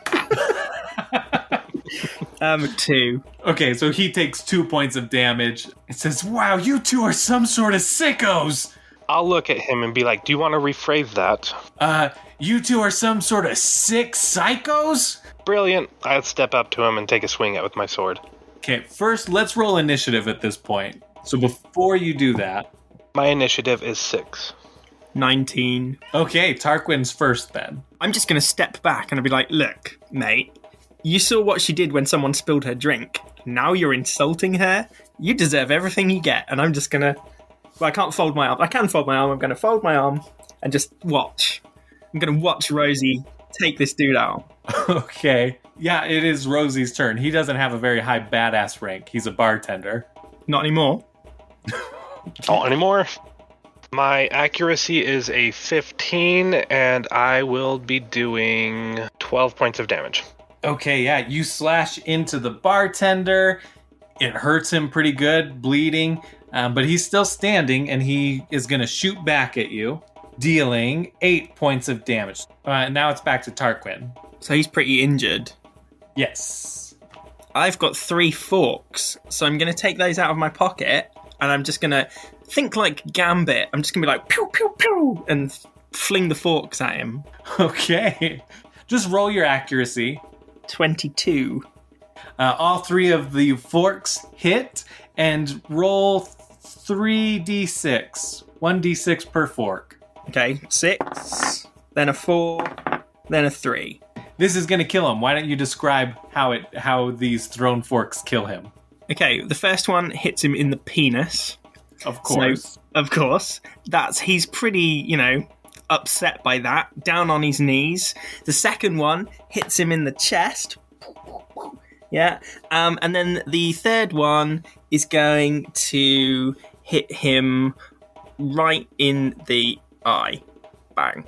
2. Okay, so he takes 2 points of damage. It says, "Wow, you two are some sort of sickos." I'll look at him and be like, do you want to rephrase that? You two are some sort of sick psychos? Brilliant. I'll step up to him and take a swing at it with my sword. Okay, first, let's roll initiative at this point. So before you do that... My initiative is 6. 19. Okay, Tarquin's first then. I'm just going to step back and I'll be like, look, mate, you saw what she did when someone spilled her drink. Now you're insulting her. You deserve everything you get. And I'm just going to... Well, I can't fold my arm. I can fold my arm. I'm going to fold my arm and just watch. I'm going to watch Rosie take this dude out. Okay. Yeah, it is Rosie's turn. He doesn't have a very high badass rank. He's a bartender. Not anymore. Not anymore. My accuracy is a 15, and I will be doing 12 points of damage. Okay, yeah, you slash into the bartender. It hurts him pretty good, bleeding, but he's still standing, and he is going to shoot back at you, dealing 8 points of damage. Now it's back to Tarquin. So he's pretty injured. Yes. I've got 3 forks, so I'm going to take those out of my pocket, and I'm just going to think like Gambit. I'm just going to be like, pew, pew, pew, and fling the forks at him. Okay. Just roll your accuracy. 22. All 3 of the forks hit, and roll 3d6. 1d6 per fork. Okay, 6, then a 4, then a 3. This is going to kill him. Why don't you describe how these thrown forks kill him? Okay, the first one hits him in the penis. Of course. So, of course. He's pretty, upset by that. Down on his knees. The second one hits him in the chest. Yeah. And then the third one is going to hit him right in the eye. Bang.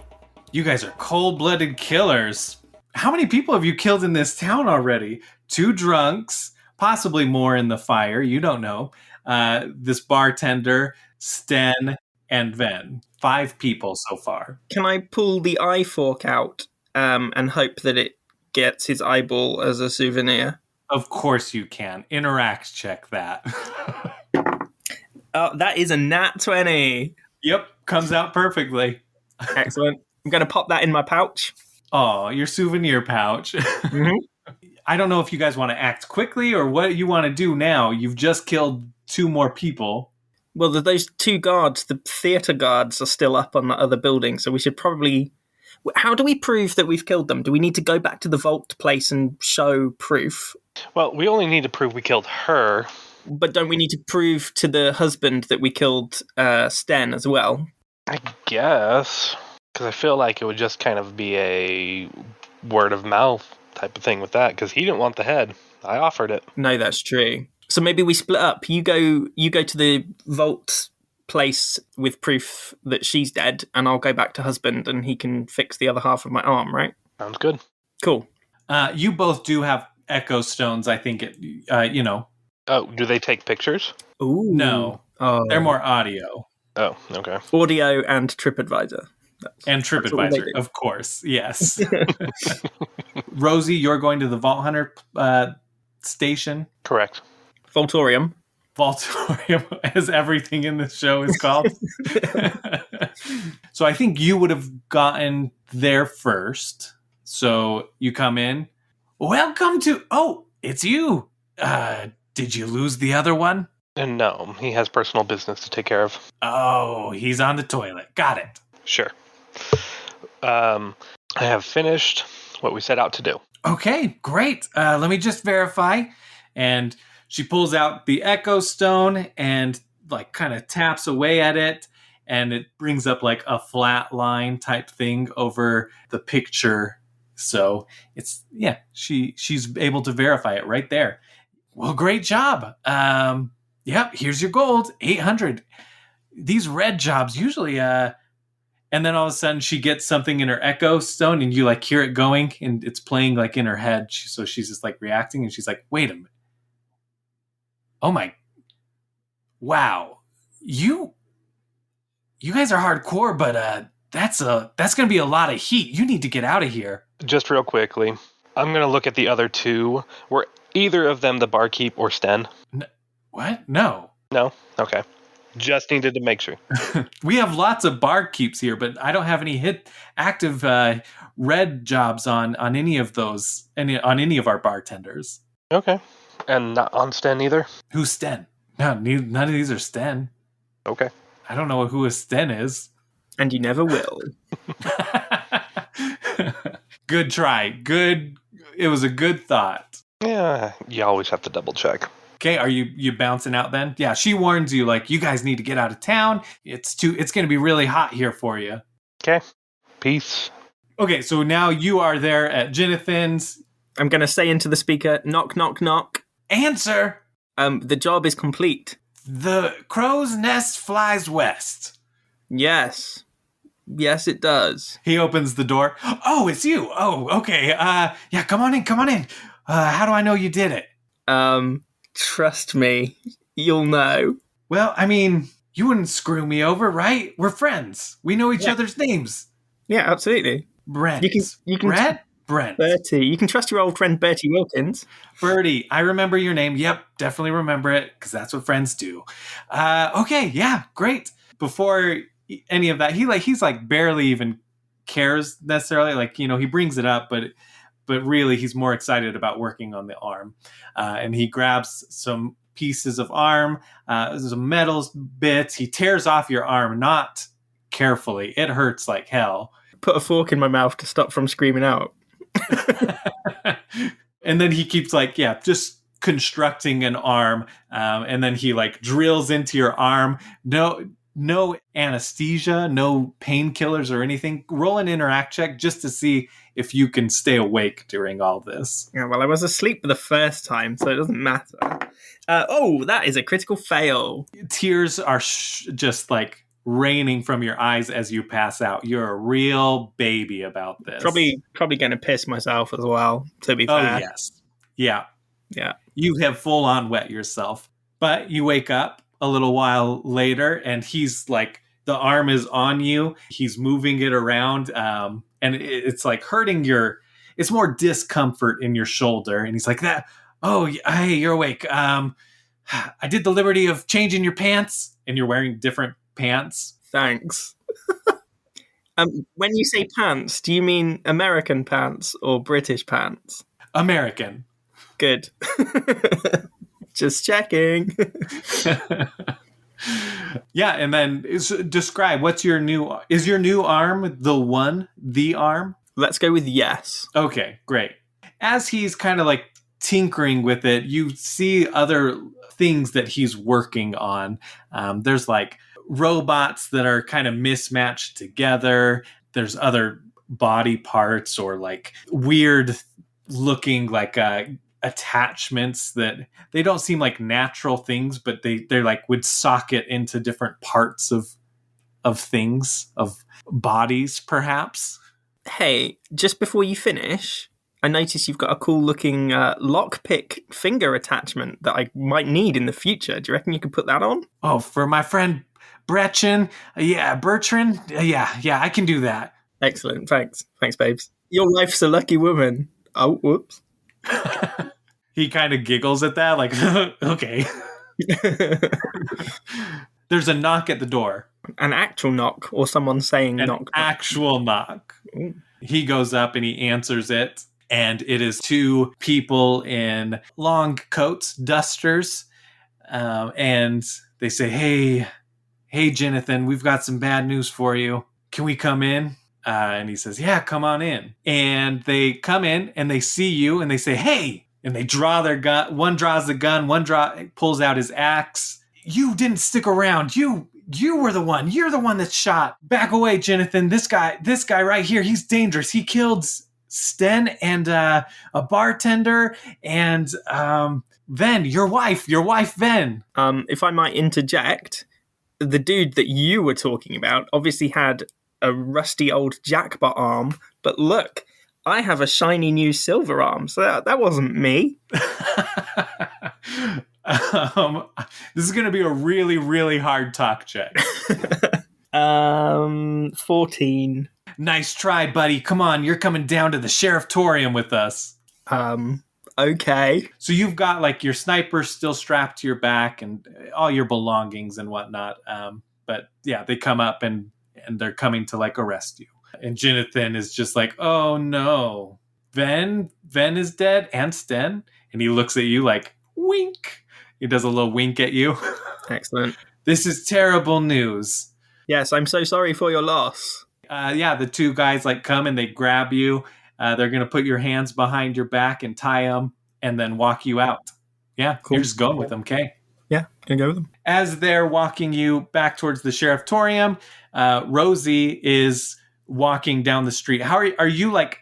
You guys are cold-blooded killers. How many people have you killed in this town already? 2 drunks, possibly more in the fire. You don't know. This bartender, Sten, and Ven. 5 people so far. Can I pull the eye fork out and hope that it gets his eyeball as a souvenir? Of course you can. Interact check that. Oh, that is a nat 20. Yep, comes out perfectly. Excellent. I'm going to pop that in my pouch. Oh, your souvenir pouch. Mm-hmm. I don't know if you guys want to act quickly or what you want to do now. You've just killed 2 more people. Well, those 2 guards, the theatre guards, are still up on that other building, so we should probably... How do we prove that we've killed them? Do we need to go back to the vault place and show proof? Well, we only need to prove we killed her. But don't we need to prove to the husband that we killed Sten as well? I guess. Because I feel like it would just kind of be a word of mouth type of thing with that, because he didn't want the head. I offered it. No, that's true. So maybe we split up. You go to the vault place with proof that she's dead, and I'll go back to husband, and he can fix the other half of my arm, right? Sounds good. Cool. You both do have echo stones, I think. Oh, do they take pictures? Ooh. No. Oh. They're more audio. Oh, okay. Audio and TripAdvisor. And TripAdvisor, of course. Yes. Rosie, you're going to the Vault Hunter station. Correct. Vaultorium. Vaultorium, as everything in this show is called. So I think you would have gotten there first. So you come in. Welcome to... Oh, it's you. Did you lose the other one? And no, he has personal business to take care of. Oh, he's on the toilet. Got it. Sure. I have finished what we set out to do. Okay, great. Let me just verify. And she pulls out the Echo Stone and kind of taps away at it. And it brings up a flat line type thing over the picture. So she's able to verify it right there. Well, great job. Yep, here's your gold, 800. These red jobs usually, and then all of a sudden she gets something in her Echo Stone and you hear it going and it's playing in her head. So she's just reacting and she's like, wait a minute. Oh my, wow. You guys are hardcore, but that's going to be a lot of heat. You need to get out of here. Just real quickly, I'm going to look at the other 2. Were either of them the barkeep or Sten? What? No. No? Okay. Just needed to make sure. We have lots of barkeeps here, but I don't have any active red jobs on any of those, on any of our bartenders. Okay. And not on Sten either? Who's Sten? No, none of these are Sten. Okay. I don't know who a Sten is. And you never will. Good try. Good. It was a good thought. Yeah, you always have to double check. Okay, are you bouncing out then? Yeah, she warns you you guys need to get out of town. It's going to be really hot here for you. Okay. Peace. Okay, so now you are there at Jonathan's. I'm going to say into the speaker, knock, knock, knock. Answer. The job is complete. The crow's nest flies west. Yes. Yes, it does. He opens the door. Oh, it's you. Oh, okay. Yeah, come on in. How do I know you did it? Trust me. You'll know. Well, I mean, you wouldn't screw me over, right? We're friends. We know each other's names. Yeah, absolutely. Brent. You can Brent? Brent. Bertie. You can trust your old friend Bertie Wilkins. Bertie. I remember your name. Yep, definitely remember it, because that's what friends do. Okay, yeah, great. Before any of that, he's like barely even cares necessarily. Like, you know, he brings it up, but really he's more excited about working on the arm. And he grabs some pieces of arm, some metal bits. He tears off your arm, not carefully. It hurts like hell. Put a fork in my mouth to stop from screaming out. And then he keeps just constructing an arm. And then he drills into your arm. No anesthesia, no painkillers or anything. Roll an interact check just to see if you can stay awake during all this. Yeah, well, I was asleep for the first time, so it doesn't matter. That is a critical fail. Tears are just raining from your eyes as you pass out. You're a real baby about this. Probably going to piss myself as well, to be fair. Oh, yes. Yeah. Yeah. You have full on wet yourself. But you wake up a little while later, and he's the arm is on you. He's moving it around, and it's hurting it's more discomfort in your shoulder. And he's like, that. Oh, hey, you're awake. I did the liberty of changing your pants, and you're wearing different pants. Thanks. When you say pants, do you mean American pants or British pants? American. Good. Just checking. Yeah, and then describe is your new arm the arm? Let's go with yes. Okay, great. As he's kind of tinkering with it, you see other things that he's working on. There's robots that are kind of mismatched together. There's other body parts or weird looking attachments that they don't seem like natural things, but they're would socket into different parts of things, of bodies perhaps. Hey, just before you finish, I noticed you've got a cool looking lockpick finger attachment that I might need in the future. Do you reckon you could put that on? Oh, for my friend Bertrand? Yeah, I can do that. Excellent, thanks, babes. Your wife's a lucky woman. Oh, whoops. He kind of giggles at that, okay. There's a knock at the door. An actual knock, or someone saying knock? An actual knock. Ooh. He goes up and he answers it, and it is two people in long coats, dusters, and they say, Hey, Jonathan, we've got some bad news for you. Can we come in? And he says, yeah, come on in. And they come in and they see you and they say, hey, and they draw their gun. One draws the gun. One pulls out his axe. You didn't stick around. You were the one. You're the one that shot. Back away, Jonathan. This guy right here, he's dangerous. He killed Sten and a bartender and Ven, your wife, Ven. If I might interject, the dude that you were talking about obviously had a rusty old jackpot arm, but look, I have a shiny new silver arm, so that wasn't me. This is going to be a really, really hard talk check. 14. Nice try, buddy. Come on, you're coming down to the Sherifftorium with us. Okay. So you've got your sniper still strapped to your back and all your belongings and whatnot. But yeah, they come up and they're coming to arrest you. And Jonathan is just oh no, Ven is dead and Sten. And he looks at you wink. He does a little wink at you. Excellent. This is terrible news. Yes, I'm so sorry for your loss. The two guys come and they grab you. They're going to put your hands behind your back and tie them and then walk you out. Yeah, cool. You're just going with them, okay? Yeah, gonna go with them. As they're walking you back towards the Sherifftorium, Rosie is walking down the street. How are you like,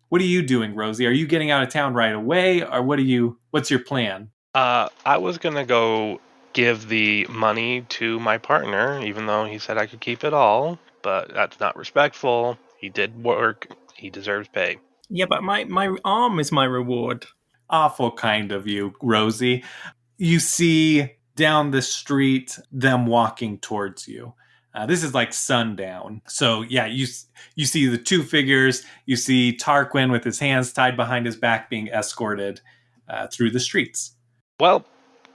what are you doing, Rosie? Are you getting out of town right away, or what's your plan? I was gonna go give the money to my partner, even though he said I could keep it all, but that's not respectful. He did work. He deserves pay. Yeah, but my arm is my reward. Awful kind of you, Rosie. You see down the street them walking towards you. This is like sundown. So yeah, you see the two figures. You see Tarquin with his hands tied behind his back being escorted through the streets. Well,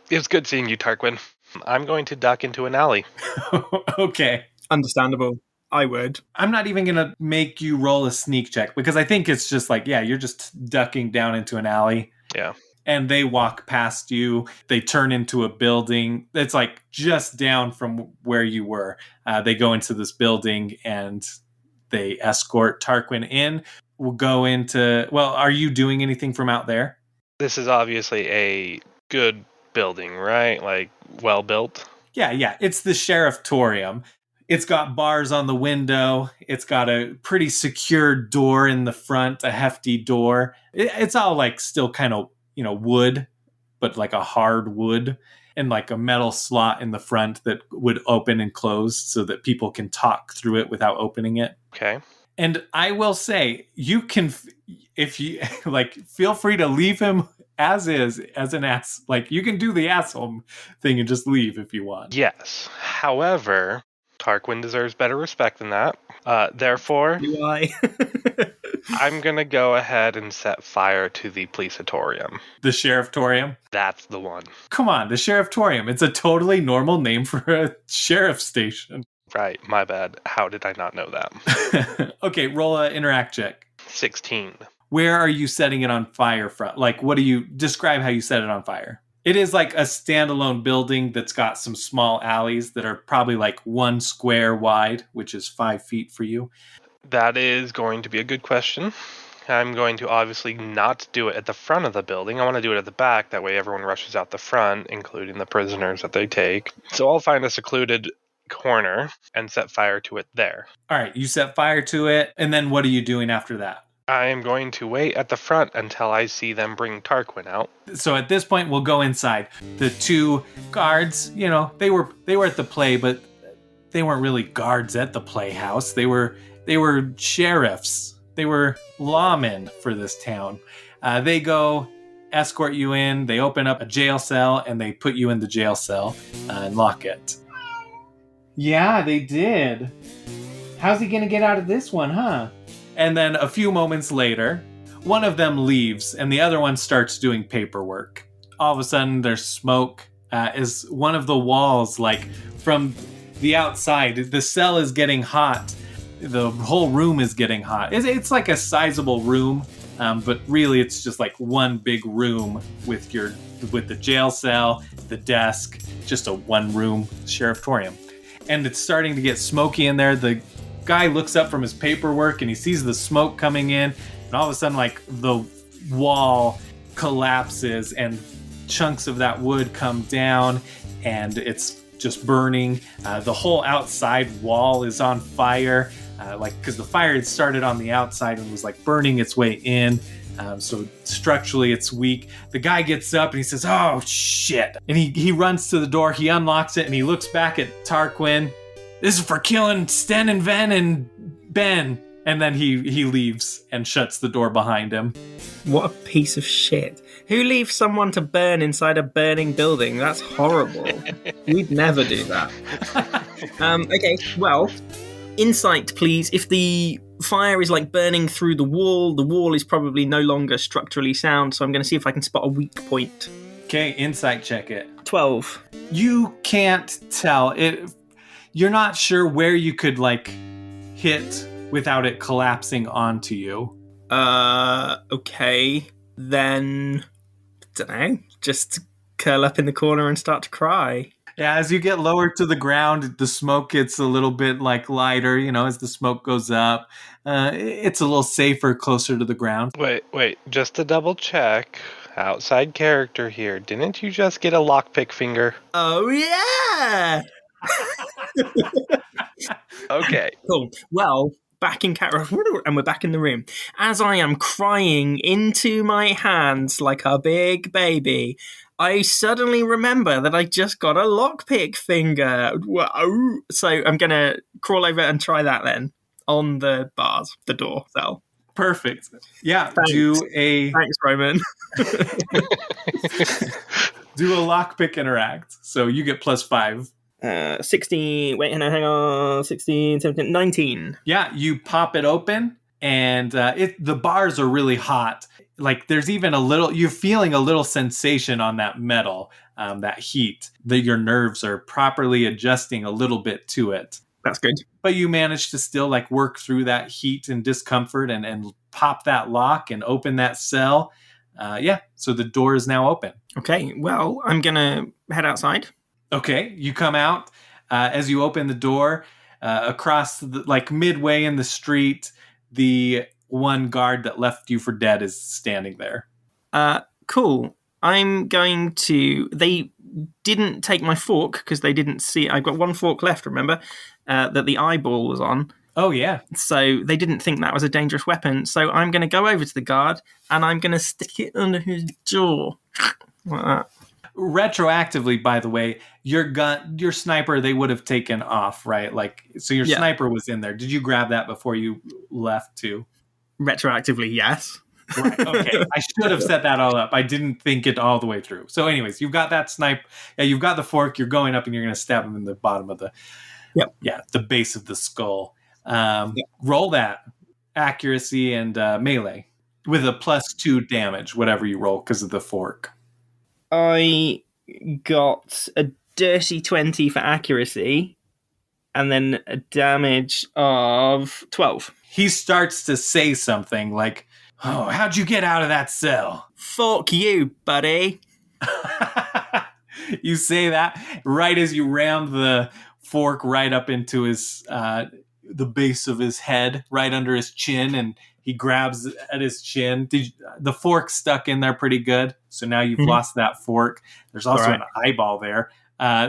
it's good seeing you, Tarquin. I'm going to duck into an alley. Okay. Understandable. I would. I'm not even going to make you roll a sneak check because I think it's just like, yeah, you're just ducking down into an alley. Yeah. And they walk past you. They turn into a building. It's like just down from where you were. They go into this building and they escort Tarquin in. We'll go into... Well, are you doing anything from out there? This is obviously a good building, right? Like, well built. Yeah. It's the Sherifftorium. It's got bars on the window. It's got a pretty secure door in the front, a hefty door. It's all like still kind of, wood, but like a hard wood, and like a metal slot in the front that would open and close so that people can talk through it without opening it. Okay. And I will say, you can, if you like, feel free to leave him as is, as an ass. Like, you can do the asshole thing and just leave if you want. Yes. However, Tarquin deserves better respect than that. Therefore, Do I? I'm going to go ahead and set fire to the policeatorium. The Sherifftorium? That's the one. Come on, the Sherifftorium. It's a totally normal name for a sheriff station. Right, my bad. How did I not know that? Okay, roll an interact check. 16. Where are you setting it on fire from? Like, describe how you set it on fire? It is like a standalone building that's got some small alleys that are probably like 1 square wide, which is 5 feet for you. That is going to be a good question. I'm going to obviously not do it at the front of the building. I want to do it at the back. That way everyone rushes out the front, including the prisoners that they take. So I'll find a secluded corner and set fire to it there. All right, you set fire to it. And then what are you doing after that? I am going to wait at the front until I see them bring Tarquin out. So at this point, we'll go inside. The 2 guards, they were at the play, but they weren't really guards at the playhouse. They were sheriffs. They were lawmen for this town. They go escort you in. They open up a jail cell and they put you in the jail cell and lock it. Yeah, they did. How's he gonna get out of this one, huh? And then a few moments later, one of them leaves and the other one starts doing paperwork. All of a sudden, there's smoke as one of the walls, like from the outside, the cell is getting hot. The whole room is getting hot. It's like a sizable room, but really it's just like one big room with the jail cell, the desk, just a one-room sherifftorium. And it's starting to get smoky in there. The guy looks up from his paperwork and he sees the smoke coming in, and all of a sudden, like, the wall collapses and chunks of that wood come down and it's just burning. The whole outside wall is on fire, because the fire had started on the outside and was like burning its way in. So structurally it's weak. The guy gets up and he says, "Oh shit!" And he runs to the door. He unlocks it and he looks back at Tarquin. "This is for killing Sten and Ven and Ben." And then he leaves and shuts the door behind him. What a piece of shit. Who leaves someone to burn inside a burning building? That's horrible. We'd never do that. Okay, well, insight, please. If the fire is like burning through the wall is probably no longer structurally sound, so I'm going to see if I can spot a weak point. Okay, insight check it. 12. You can't tell. You're not sure where you could, like, hit without it collapsing onto you. Okay. Then, dunno, just curl up in the corner and start to cry. Yeah, as you get lower to the ground, the smoke gets a little bit, like, lighter, as the smoke goes up. It's a little safer closer to the ground. Wait, just to double check, outside character here, didn't you just get a lockpick finger? Oh, yeah! Okay. Cool. Well, back in camera, and we're back in the room. As I am crying into my hands like a big baby, I suddenly remember that I just got a lockpick finger. Whoa. So I'm going to crawl over and try that then on the bars, the door cell. Perfect. Yeah, Thanks. Thanks, Roman. Do a lockpick interact. So you get +5. 16, hang on, 16, 17, 19. Yeah, you pop it open, and the bars are really hot. Like, there's even you're feeling a little sensation on that metal, that heat, that your nerves are properly adjusting a little bit to it. That's good. But you manage to still, like, work through that heat and discomfort and pop that lock and open that cell. So the door is now open. Okay, well, I'm going to head outside. Okay, you come out. As you open the door, across midway in the street, the one guard that left you for dead is standing there. Cool. I'm going to... They didn't take my fork because they didn't see... I've got one fork left, remember, that the eyeball was on. Oh, yeah. So they didn't think that was a dangerous weapon. So I'm going to go over to the guard and I'm going to stick it under his jaw. Like that. Retroactively, by the way, your sniper, they would have taken off, right? So your sniper was in there. Did you grab that before you left too? Retroactively, yes. Right. Okay. I should have set that all up. I didn't think it all the way through. So anyways, you've got that snipe. Yeah, you've got the fork. You're going up and you're going to stab him in the bottom of the the base of the skull. Roll that accuracy and melee with a +2 damage, whatever you roll because of the fork. I got a dirty 20 for accuracy and then a damage of 12. He starts to say something like, "Oh, how'd you get out of that cell?" Fuck you, buddy. You say that right as you ram the fork right up into his the base of his head, right under his chin, and he grabs at his chin. The fork stuck in there pretty good, so now you've lost that fork. There's also an eyeball there.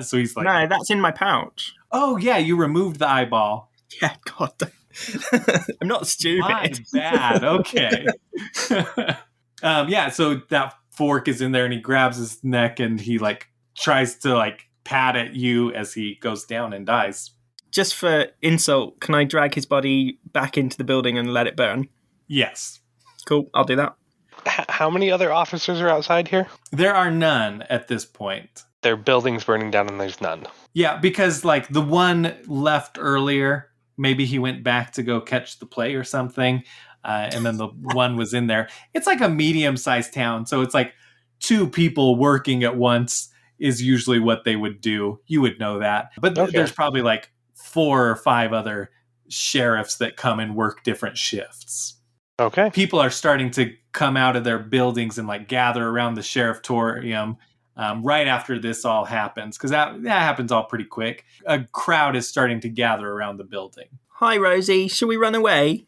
So he's like... No, that's in my pouch. Oh, yeah, you removed the eyeball. Yeah, God. I'm not stupid. My bad. Okay. So that fork is in there, and he grabs his neck, and he, tries to, pat at you as he goes down and dies. Just for insult, can I drag his body back into the building and let it burn? Yes. Cool, I'll do that. How many other officers are outside here? There are none at this point. There are buildings burning down and there's none. Yeah, because the one left earlier, maybe he went back to go catch the play or something, and then the one was in there. It's like a medium-sized town, so it's 2 people working at once is usually what they would do. You would know that. But there's probably 4 or 5 other sheriffs that come and work different shifts. Okay. People are starting to come out of their buildings and gather around the sherifftorium right after this all happens, because that happens all pretty quick. A crowd is starting to gather around the building. Hi, Rosie. Shall we run away?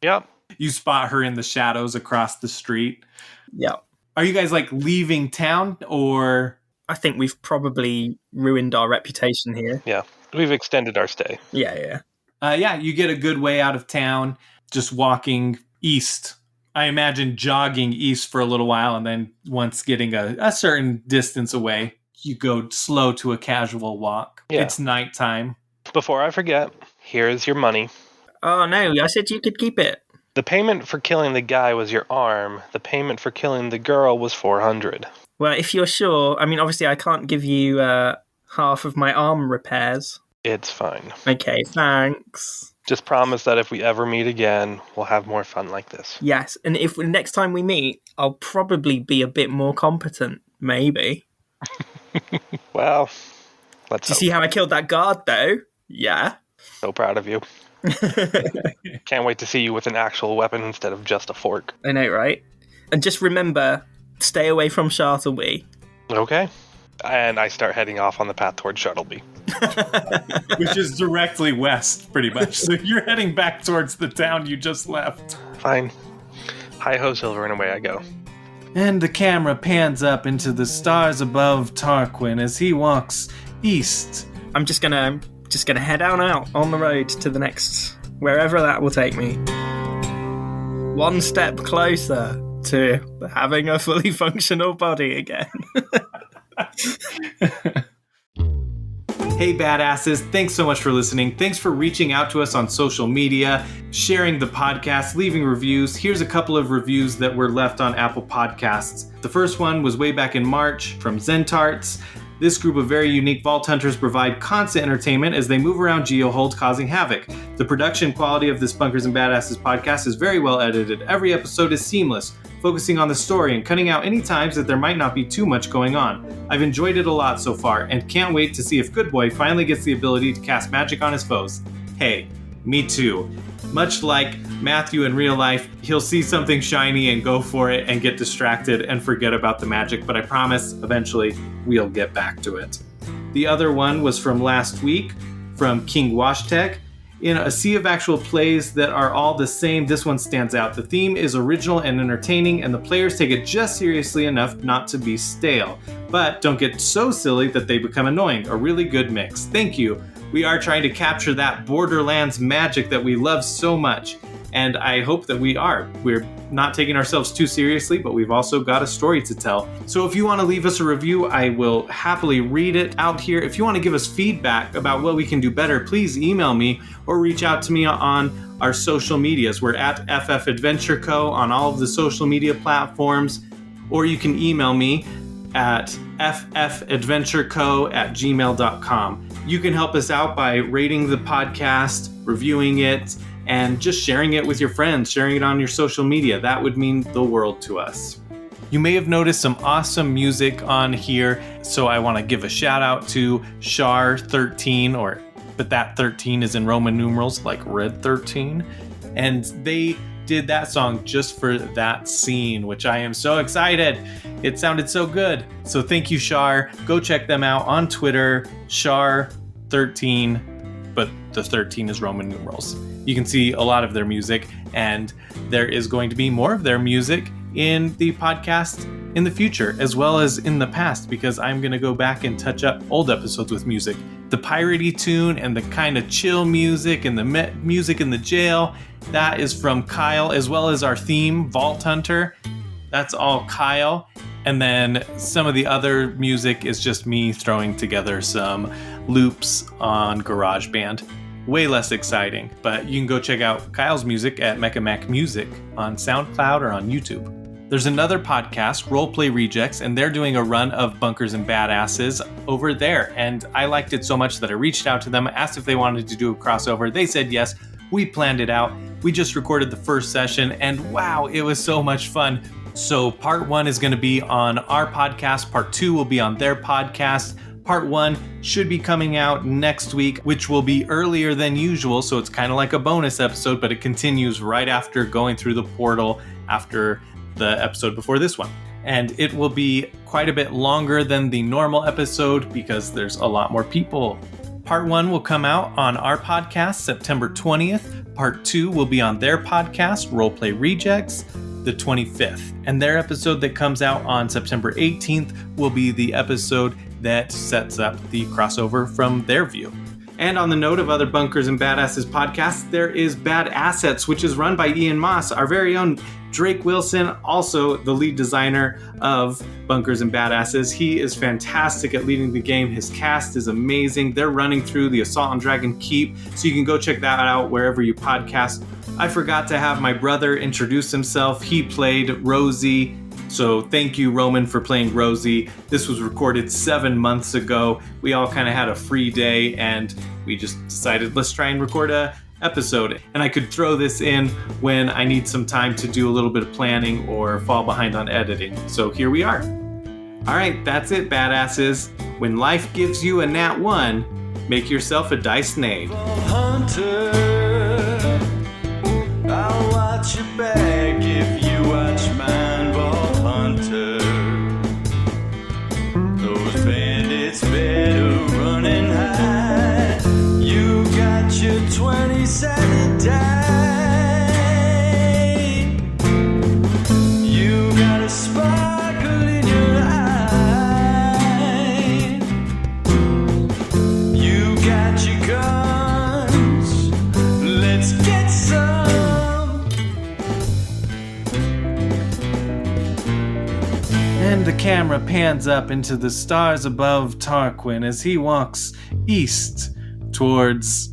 Yep. You spot her in the shadows across the street. Yep. Are you guys leaving town, or? I think we've probably ruined our reputation here. Yeah. We've extended our stay. Yeah. You get a good way out of town, just walking east. I imagine jogging east for a little while, and then once getting a certain distance away, you go slow to a casual walk. Yeah. It's nighttime. Before I forget, here's your money. Oh, no, I said you could keep it. The payment for killing the guy was your arm. The payment for killing the girl was 400. Well, if you're sure, I mean, obviously I can't give you half of my arm repairs. It's fine. Okay, thanks. Just promise that if we ever meet again, we'll have more fun like this. Yes, and if next time we meet, I'll probably be a bit more competent, maybe. Well, let's hope. Do you see how I killed that guard, though? Yeah. So proud of you. Can't wait to see you with an actual weapon instead of just a fork. I know, right? And just remember, stay away from Shartleby. Okay. And I start heading off on the path towards Shartleby. Which is directly west, pretty much. So you're heading back towards the town you just left. Fine. Hi-ho, Silver, and away I go. And the camera pans up into the stars above Tarquin as he walks east. I'm just gonna head on out on the road to the next wherever that will take me. One step closer to having a fully functional body again. Hey, badasses, thanks so much for listening. Thanks for reaching out to us on social media, sharing the podcast, leaving reviews. Here's a couple of reviews that were left on Apple Podcasts. The first one was way back in March from Zentarts. This group of very unique vault hunters provide constant entertainment as they move around Geohold causing havoc. The production quality of this Bunkers and Badasses podcast is very well edited. Every episode is seamless, focusing on the story and cutting out any times that there might not be too much going on. I've enjoyed it a lot so far and can't wait to see if Good Boy finally gets the ability to cast magic on his foes. Hey, me too. Much like Matthew in real life, he'll see something shiny and go for it and get distracted and forget about the magic, but I promise eventually we'll get back to it. The other one was from last week from King Washtech. In a sea of actual plays that are all the same, this one stands out. The theme is original and entertaining, and the players take it just seriously enough not to be stale, but don't get so silly that they become annoying. A really good mix. Thank you. We are trying to capture that Borderlands magic that we love so much, and I hope that we are. We're not taking ourselves too seriously, but we've also got a story to tell. So if you want to leave us a review, I will happily read it out here. If you want to give us feedback about what we can do better, please email me or reach out to me on our social medias. We're at FFAdventureCo on all of the social media platforms, or you can email me at ffadventureco@gmail.com. You can help us out by rating the podcast, reviewing it, and just sharing it with your friends, sharing it on your social media. That would mean the world to us. You may have noticed some awesome music on here, so I want to give a shout out to Shar13, but that 13 is in Roman numerals, like Red 13, and they did that song just for that scene, which I am so excited. It sounded so good. So thank you, Shar. Go check them out on Twitter, Shar13, but the 13 is Roman numerals. You can see a lot of their music, and there is going to be more of their music in the podcast in the future, as well as in the past, because I'm going to go back and touch up old episodes with music. The piratey tune and the kind of chill music and the music in the jail, that is from Kyle, as well as our theme, Vault Hunter. That's all Kyle. And then some of the other music is just me throwing together some loops on GarageBand. Way less exciting, but you can go check out Kyle's music at Mecha Mac Music on SoundCloud or on YouTube. There's another podcast, Roleplay Rejects, and they're doing a run of Bunkers and Badasses over there. And I liked it so much that I reached out to them, asked if they wanted to do a crossover. They said yes. We planned it out. We just recorded the first session, and wow, it was so much fun. So part 1 is going to be on our podcast. Part 2 will be on their podcast. Part 1 should be coming out next week, which will be earlier than usual. So it's kind of like a bonus episode, but it continues right after going through the portal after the episode before this one. And it will be quite a bit longer than the normal episode because there's a lot more people. Part 1 will come out on our podcast September 20th. Part 2 will be on their podcast, Roleplay Rejects, the 25th. And their episode that comes out on September 18th will be the episode that sets up the crossover from their view. And on the note of other Bunkers and Badasses podcasts, there is Bad Assets, which is run by Ian Moss, our very own Drake Wilson, also the lead designer of Bunkers and Badasses. He is fantastic at leading the game. His cast is amazing. They're running through the Assault on Dragon Keep, so you can go check that out wherever you podcast. I forgot to have my brother introduce himself. He played Rosie. So thank you, Roman, for playing Rosie. This was recorded 7 months ago. We all kind of had a free day, and we just decided, let's try and record a episode. And I could throw this in when I need some time to do a little bit of planning or fall behind on editing. So here we are. All right, that's it, badasses. When life gives you a nat 1, make yourself a dice nade. Hunter, I'll watch your back if you watch mine, Ball Hunter. Those bandits better run and hide. You got your 20-sided die. You got a sparkle in your eye. You got your guns. Let's get camera pans up into the stars above Tarquin as he walks east towards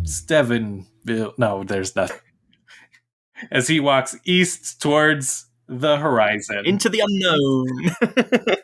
Stevenville. No, there's nothing. As he walks east towards the horizon. Into the unknown.